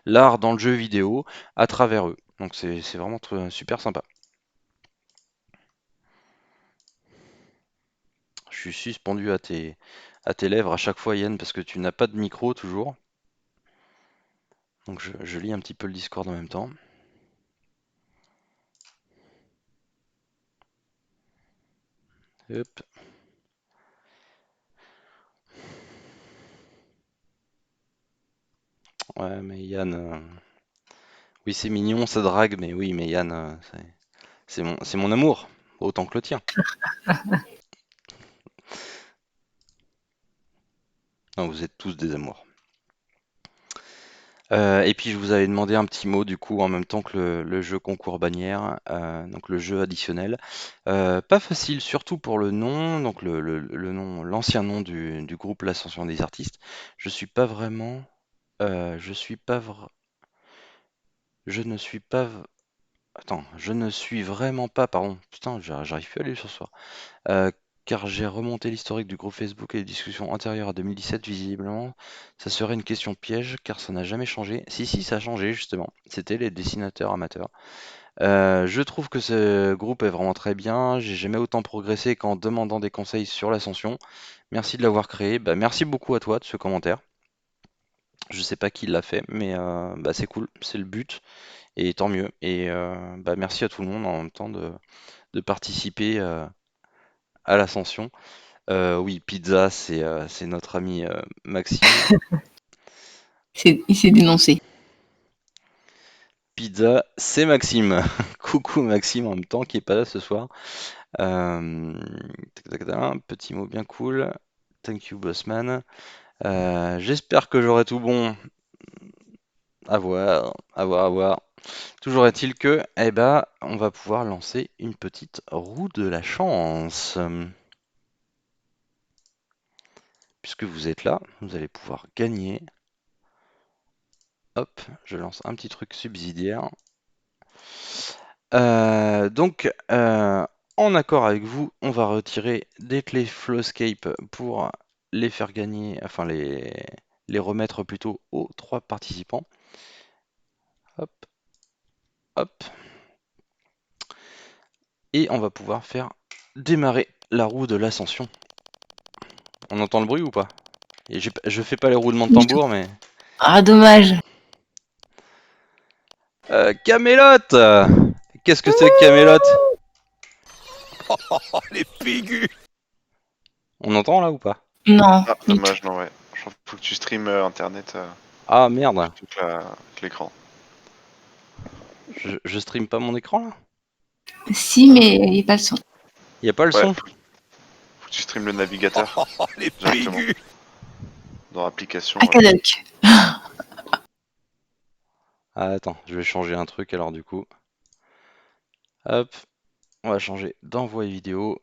l'art dans le jeu vidéo à travers eux. Donc c'est vraiment super sympa. Je suis suspendu à tes lèvres à chaque fois, Yann, parce que tu n'as pas de micro toujours. Donc je lis un petit peu le Discord en même temps. Hop. Ouais, mais Yann, oui, c'est mignon, ça drague, mais oui, mais Yann, c'est mon amour, autant que le tien. Non, vous êtes tous des amours. Et puis je vous avais demandé un petit mot du coup en même temps que le jeu concours bannière, donc le jeu additionnel. Pas facile, surtout pour le nom, donc le nom, l'ancien nom du groupe L'Ascension des Artistes. Je suis pas vraiment, je suis pas, je ne suis pas, attends, je ne suis vraiment pas, pardon, putain, j'arrive plus à lire ce soir. Euh, Car j'ai remonté l'historique du groupe Facebook et les discussions antérieures à 2017, visiblement, ça serait une question piège, car ça n'a jamais changé. Si, si, ça a changé, justement. C'était les dessinateurs amateurs. Je trouve que ce groupe est vraiment très bien. J'ai jamais autant progressé qu'en demandant des conseils sur l'ascension. Merci de l'avoir créé. Bah, merci beaucoup à toi de ce commentaire. Je sais pas qui l'a fait, mais bah, c'est cool, c'est le but, et tant mieux. Et bah, merci à tout le monde en même temps de participer à l'ascension. Oui, pizza, c'est notre ami Maxime. Il s'est dénoncé. Pizza, c'est Maxime. Coucou Maxime en même temps qui est pas là ce soir. Euh, tac, tac, tac, un petit mot bien cool. Thank you Bossman. J'espère que j'aurai tout bon. À voir, à voir, à voir. Toujours est-il que, eh ben, on va pouvoir lancer une petite roue de la chance. Puisque vous êtes là, vous allez pouvoir gagner. Hop, je lance un petit truc subsidiaire. Donc, en accord avec vous, on va retirer des clés Flowscape pour les faire gagner, enfin les remettre plutôt aux 3 participants. Hop, hop. Et on va pouvoir faire démarrer la roue de l'ascension. On entend le bruit ou pas? Et je fais pas les roulements de tambour, mais... Ah, dommage. Camelot! Qu'est-ce que c'est que Camelot? Oh, les pégus! On entend là ou pas? Non. Ah, dommage, non, ouais. Je crois qu'il faut que tu stream internet Ah merde, plutôt que l'écran. je stream pas mon écran là? Si, mais il n'y a pas le son. Y a pas le Ouais, son? faut que tu stream le navigateur Oh, les directement pégus! dans l'application. Akadoc. Ah, attends, je vais changer un truc alors du coup. Hop, on va changer d'envoi vidéo.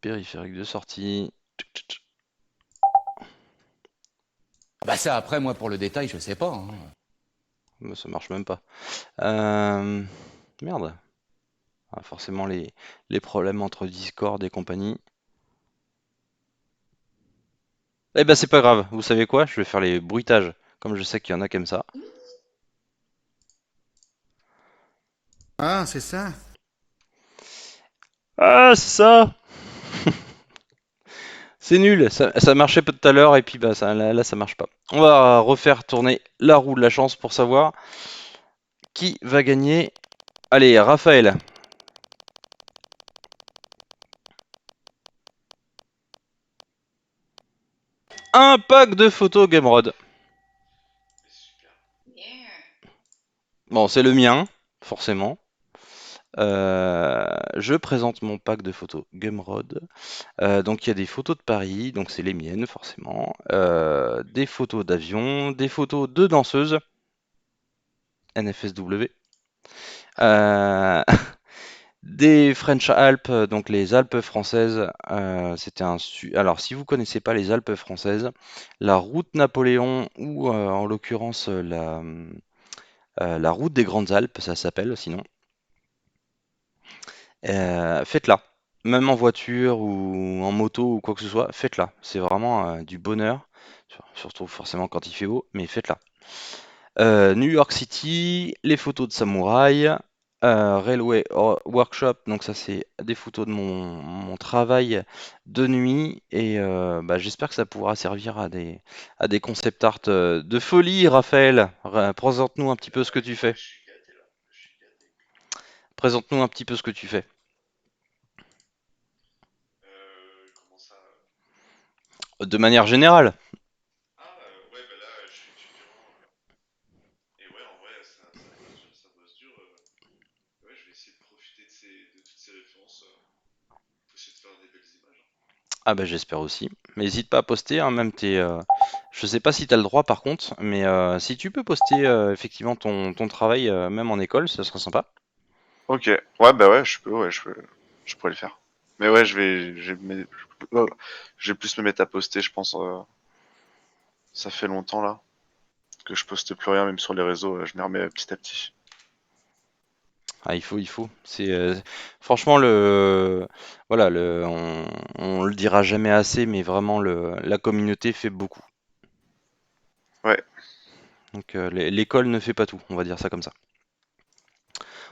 Périphérique de sortie. Tchic, tchic, tchic. Bah ça, après, moi, pour le détail, je sais pas. Hein. Bah, ça marche même pas. Merde. Ah, forcément les problèmes entre Discord et compagnie. Eh ben c'est pas grave, vous savez quoi? Je vais faire les bruitages, comme je sais qu'il y en a qui aiment ça. Ah, c'est ça. Ah, c'est ça! C'est nul, ça marchait pas tout à l'heure et puis bah là ça marche pas. On va refaire tourner la roue de la chance pour savoir qui va gagner? Allez, Raphaël. Un pack de photos Gamerod. Bon, c'est le mien, forcément. Je présente mon pack de photos Gumroad. Donc il y a des photos de Paris, donc c'est les miennes forcément. Des photos d'avion, des photos de danseuses, NFSW. Euh, des French Alps, donc les Alpes françaises. Alors si vous connaissez pas les Alpes françaises, la route Napoléon ou en l'occurrence la route des Grandes Alpes, ça s'appelle sinon. Faites-la. Même en voiture ou en moto ou quoi que ce soit, faites-la. C'est vraiment du bonheur, surtout forcément quand il fait beau, mais faites-la. New York City, les photos de samouraï, Railway Workshop, donc ça c'est des photos de mon travail de nuit et bah, j'espère que ça pourra servir à des concept art de folie, Raphaël. Présente-nous un petit peu ce que tu fais. Présente-nous un petit peu ce que tu fais. De manière générale. Ah bah j'espère aussi. Mais n'hésite pas à poster, hein, même je sais pas si tu as le droit par contre, mais si tu peux poster effectivement ton travail même en école, ça serait sympa. Ok, ouais, bah ouais, je pourrais le faire. Mais ouais, oh, je vais plus me mettre à poster, je pense. Ça fait longtemps là que je poste plus rien, même sur les réseaux, je m'y remets petit à petit. Ah il faut. C'est franchement voilà on le dira jamais assez, mais vraiment la communauté fait beaucoup. Ouais, Donc l'école ne fait pas tout, on va dire ça comme ça.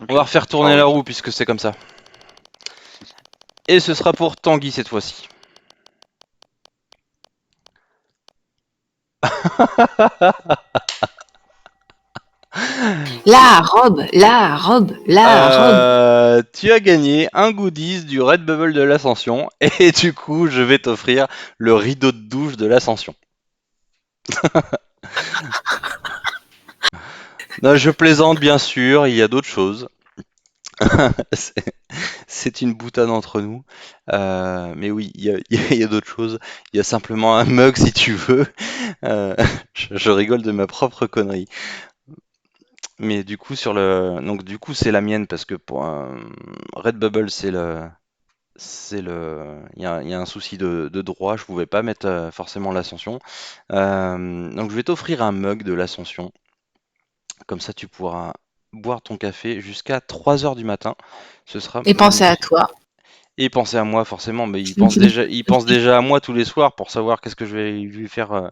On ok. va refaire Enfin, tourner oui. la roue puisque c'est comme ça. Et ce sera pour Tanguy cette fois-ci. La robe, la robe, la robe. Tu as gagné un goodies du Redbubble de l'Ascension et du coup je vais t'offrir le rideau de douche de l'Ascension. Non, je plaisante bien sûr, il y a d'autres choses. C'est c'est une boutade entre nous. Mais oui, il y a d'autres choses. Il y a simplement un mug si tu veux. Euh, je rigole de ma propre connerie. Mais du coup donc du coup c'est la mienne parce que pour Redbubble il y a un souci de droit, je pouvais pas mettre forcément l'Ascension. Donc je vais t'offrir un mug de l'Ascension. Comme ça, tu pourras boire ton café jusqu'à 3 heures du matin. Ce sera Et pensez à magnifique. toi. Et penser à moi, forcément, mais il pense déjà à moi tous les soirs pour savoir qu'est-ce que je vais lui faire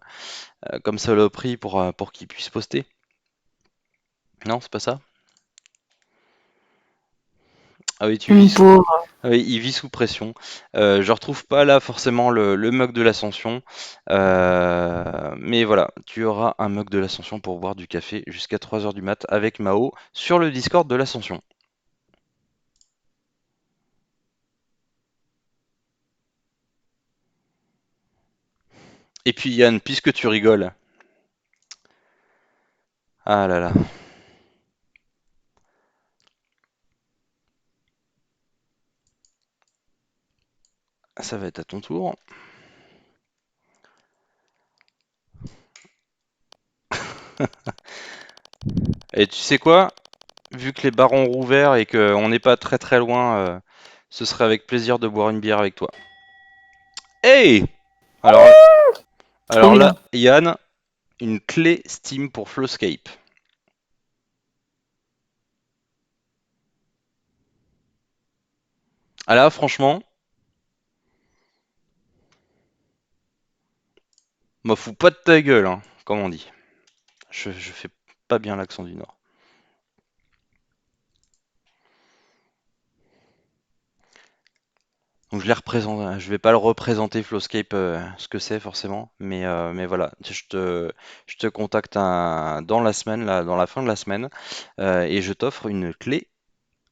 comme saloperie pour qu'il puisse poster. Non, c'est pas ça? Ah oui, tu vis sous. Pauvre. Ah oui, il vit sous pression. Je retrouve pas là forcément le mug de l'Ascension. Mais voilà, tu auras un mug de l'Ascension pour boire du café jusqu'à 3 heures du mat avec Mao sur le Discord de l'Ascension. Et puis Yann, puisque tu rigoles. Ah là là, ça va être à ton tour. Et tu sais quoi? Vu que les barons ont rouvert et qu'on n'est pas très très loin, ce serait avec plaisir de boire une bière avec toi. Hey! Alors, Trop alors là, bien. Yann, une clé Steam pour Flowscape. Ah là, franchement, m'en fous pas de ta gueule, hein, comme on dit. Je fais pas bien l'accent du Nord. Donc je vais pas le représenter Flowscape ce que c'est forcément, mais voilà, je te contacte dans la semaine, là, dans la fin de la semaine, et je t'offre une clé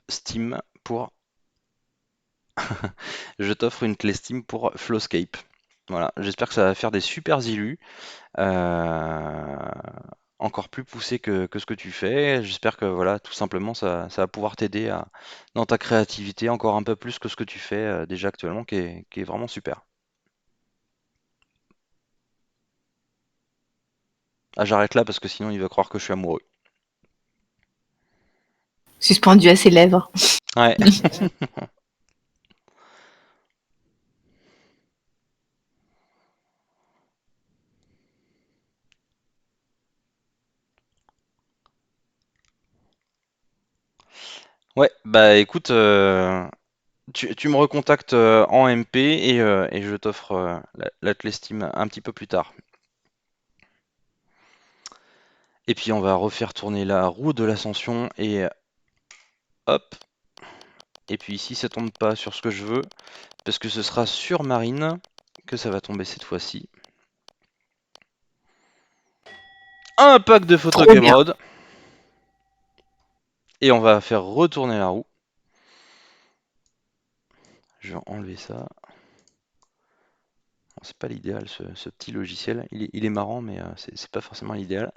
Steam pour, je t'offre une clé Steam pour Flowscape. Voilà, j'espère que ça va faire des super illus, euh, encore plus poussés que ce que tu fais. J'espère que voilà, tout simplement, ça va pouvoir t'aider dans ta créativité encore un peu plus que ce que tu fais déjà actuellement, qui est vraiment super. Ah, j'arrête là parce que sinon il va croire que je suis amoureux. Suspendu à ses lèvres. Ouais. Ouais, bah écoute, tu me recontactes en MP et je t'offre la clé Steam un petit peu plus tard. Et puis on va refaire tourner la roue de l'ascension et hop. Et puis ici ça tombe pas sur ce que je veux, parce que ce sera sur Marine que ça va tomber cette fois-ci. Un pack de photos Trop bien. Gamrod. Et on va faire retourner la roue. Je vais enlever ça. Bon, c'est pas l'idéal ce petit logiciel. Il est marrant, mais c'est pas forcément l'idéal.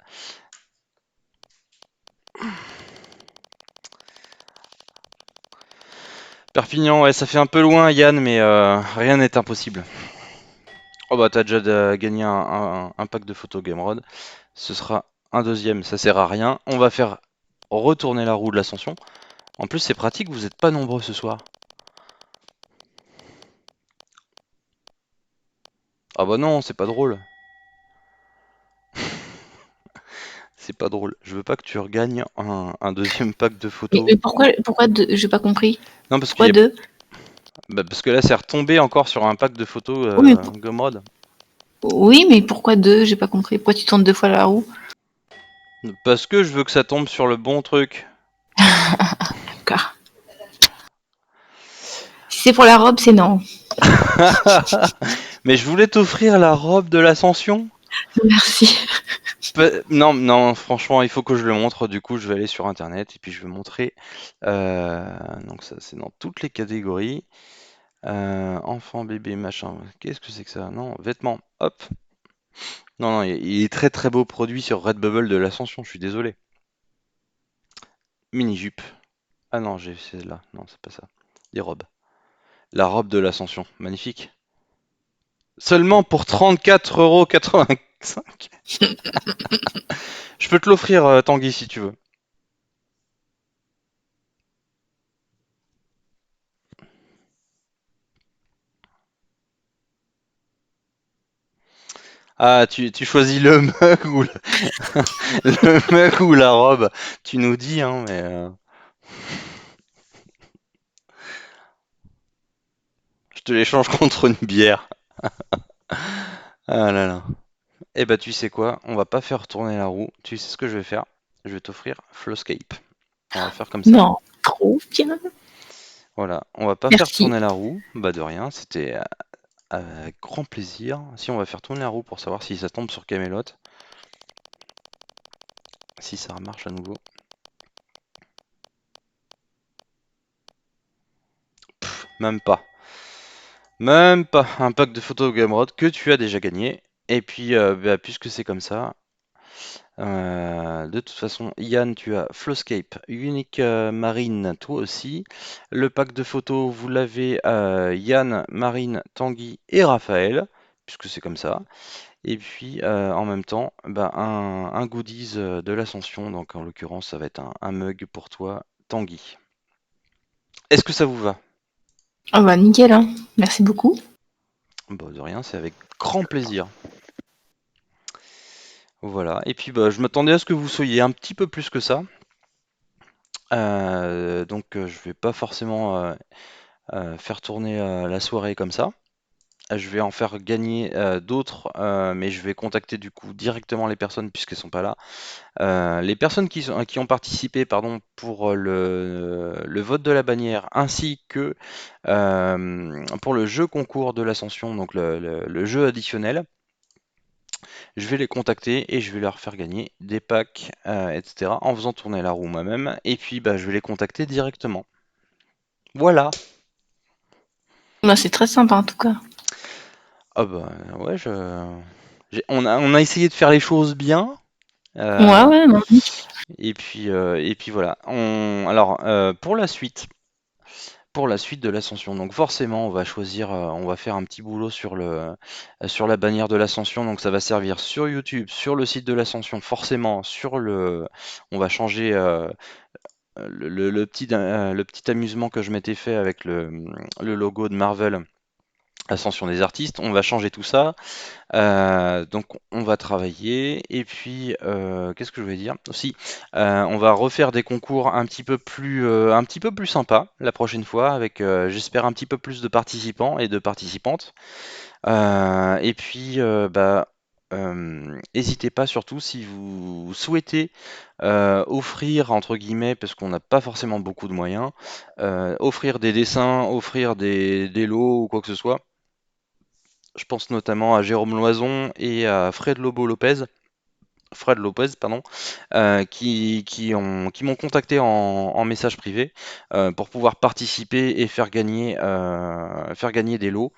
Perpignan, ouais, ça fait un peu loin, Yann, mais rien n'est impossible. Oh bah t'as déjà gagné un pack de photos Gamrod. Ce sera un deuxième, ça sert à rien. On va faire retourner la roue de l'ascension. En plus, c'est pratique, vous n'êtes pas nombreux ce soir. Ah bah non, c'est pas drôle. C'est pas drôle. Je veux pas que tu regagnes un deuxième pack de photos. Mais pourquoi deux? J'ai pas compris. Non, parce Pourquoi deux? parce que là, c'est retombé encore sur un pack de photos Oui, Gumroad. oui, mais pourquoi deux? J'ai pas compris. Pourquoi tu tournes deux fois la roue? Parce que je veux que ça tombe sur le bon truc. D'accord. Si c'est pour la robe, c'est non. Mais je voulais t'offrir la robe de l'ascension. Merci. Non, non, franchement, il faut que je le montre. Du coup, je vais aller sur internet et puis je vais montrer. Donc, ça, c'est dans toutes les catégories. Enfant, bébé, machin. Qu'est-ce que c'est que ça? Non, vêtements. Hop. Non, non, il est très très beau produit sur Redbubble de l'ascension. Je suis désolé. Mini-jupe. Ah non, j'ai celle-là. Non, c'est pas ça. Des robes. La robe de l'ascension. Magnifique. Seulement pour 34,85 €. Je peux te l'offrir, Tanguy, si tu veux. Ah, tu choisis le mug ou le mug ou la robe. Tu nous dis, hein, mais je te l'échange contre une bière. Ah là là. Eh bah, tu sais quoi? On va pas faire tourner la roue. Tu sais ce que je vais faire? Je vais t'offrir Flowscape. On va faire comme ça. Non. Trop bien. Voilà. On va pas faire Merci. tourner la roue. Bah, de rien. C'était avec grand plaisir. Si on va faire tourner la roue pour savoir si ça tombe sur Camelot. Si ça remarche à nouveau. Même pas. Même pas. Un pack de photos Gamrod que tu as déjà gagné. Et puis, bah, puisque c'est comme ça, de toute façon, Yann, tu as Flowscape, Unique Marine, toi aussi. Le pack de photos, vous l'avez Yann, Marine, Tanguy et Raphaël, puisque c'est comme ça. Et puis, en même temps, bah, un goodies de l'Ascension. Donc, en l'occurrence, ça va être un mug pour toi, Tanguy. Est-ce que ça vous va? Ah bah nickel, hein. Merci beaucoup. Bah, de rien, c'est avec grand plaisir. Voilà. Et puis, bah, je m'attendais à ce que vous soyez un petit peu plus que ça. Donc, je vais pas forcément faire tourner la soirée comme ça. Je vais en faire gagner d'autres, mais je vais contacter du coup directement les personnes puisqu'elles sont pas là. Les personnes qui ont participé, pardon, pour le vote de la bannière, ainsi que pour le jeu concours de l'ascension, donc le jeu additionnel, je vais les contacter et je vais leur faire gagner des packs, etc. en faisant tourner la roue moi-même. Et puis bah, je vais les contacter directement. Voilà. Bah, c'est très sympa en tout cas. Ah bah ouais, on a essayé de faire les choses bien. Ouais, euh, ouais, non. et puis voilà. Alors pour la suite de l'ascension. Donc forcément, on va choisir, on va faire un petit boulot sur la bannière de l'ascension. Donc ça va servir sur YouTube, sur le site de l'ascension, forcément on va changer le petit amusement que je m'étais fait avec le logo de Marvel. Ascension des artistes, on va changer tout ça. Donc on va travailler et puis qu'est-ce que je voulais dire? Aussi, on va refaire des concours un petit peu plus sympas la prochaine fois avec j'espère un petit peu plus de participants et de participantes. Et puis bah n'hésitez pas surtout si vous souhaitez offrir entre guillemets parce qu'on n'a pas forcément beaucoup de moyens, offrir des dessins, offrir des lots ou quoi que ce soit. Je pense notamment à Jérôme Loison et à Fred Lopez, pardon, qui m'ont contacté en message privé pour pouvoir participer et faire gagner des lots.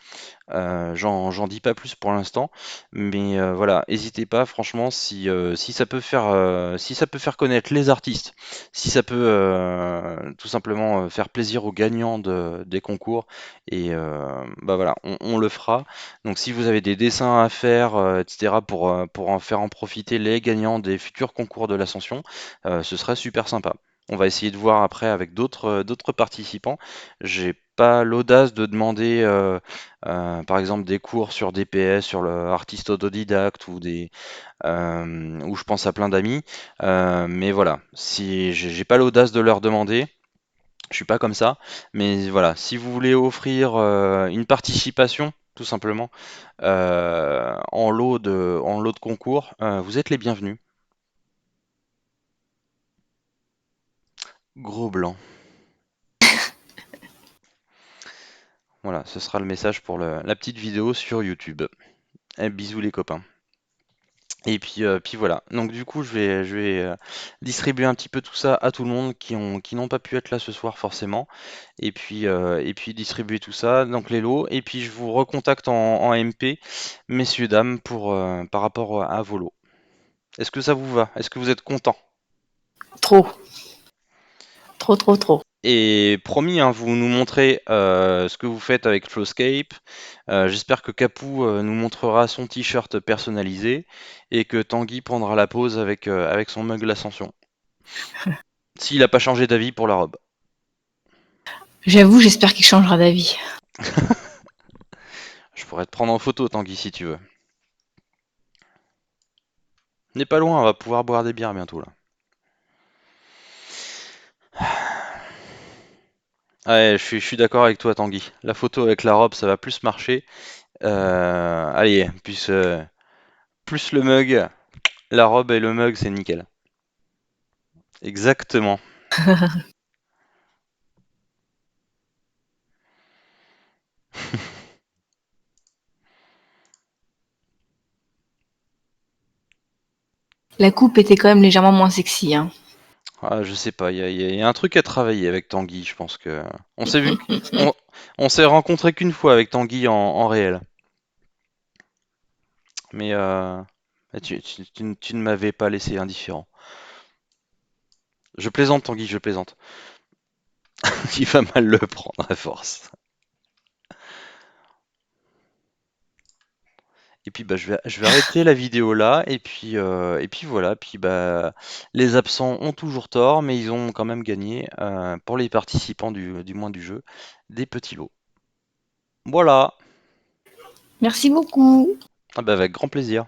J'en dis pas plus pour l'instant, mais voilà, n'hésitez pas, franchement, si ça peut faire connaître les artistes, si ça peut tout simplement faire plaisir aux gagnants des concours, et bah voilà, on le fera. Donc si vous avez des dessins à faire, etc., pour en faire en profiter les gagnants des futurs concours de l'Ascension, ce serait super sympa. On va essayer de voir après avec d'autres participants. J'ai pas l'audace de demander par exemple des cours sur DPS, sur le artiste autodidacte ou je pense à plein d'amis. Mais voilà, si j'ai pas l'audace de leur demander, je suis pas comme ça. Mais voilà, si vous voulez offrir une participation, tout simplement, en lot de concours, vous êtes les bienvenus. Gros blanc. Voilà, ce sera le message pour la petite vidéo sur YouTube. Eh, bisous les copains. Et puis voilà. Donc du coup, je vais distribuer un petit peu tout ça à tout le monde qui n'ont pas pu être là ce soir forcément. Et puis distribuer tout ça, donc les lots. Et puis je vous recontacte en MP, messieurs, dames, par rapport à vos lots. Est-ce que ça vous va? Est-ce que vous êtes contents? Trop. Trop, trop, trop. Et promis, hein, vous nous montrez ce que vous faites avec Flowscape. J'espère que Capou nous montrera son t-shirt personnalisé et que Tanguy prendra la pause avec son mug l'Ascension. S'il n'a pas changé d'avis pour la robe. J'avoue, j'espère qu'il changera d'avis. Je pourrais te prendre en photo, Tanguy, si tu veux. N'est pas loin, on va pouvoir boire des bières bientôt là. Ouais, je suis d'accord avec toi, Tanguy. La photo avec la robe, ça va plus marcher. Allez, plus le mug, la robe et le mug, c'est nickel. Exactement. La coupe était quand même légèrement moins sexy, hein. Ah, je sais pas, il y a un truc à travailler avec Tanguy, je pense que. On s'est vu, on, on s'est rencontré qu'une fois avec Tanguy en réel. Mais tu ne m'avais pas laissé indifférent. Je plaisante, Tanguy, je plaisante. Il va mal le prendre à force. Et puis bah, je vais arrêter la vidéo là, et puis voilà, puis bah les absents ont toujours tort, mais ils ont quand même gagné, pour les participants du moins du jeu, des petits lots. Voilà, Merci beaucoup. ah bah avec grand plaisir.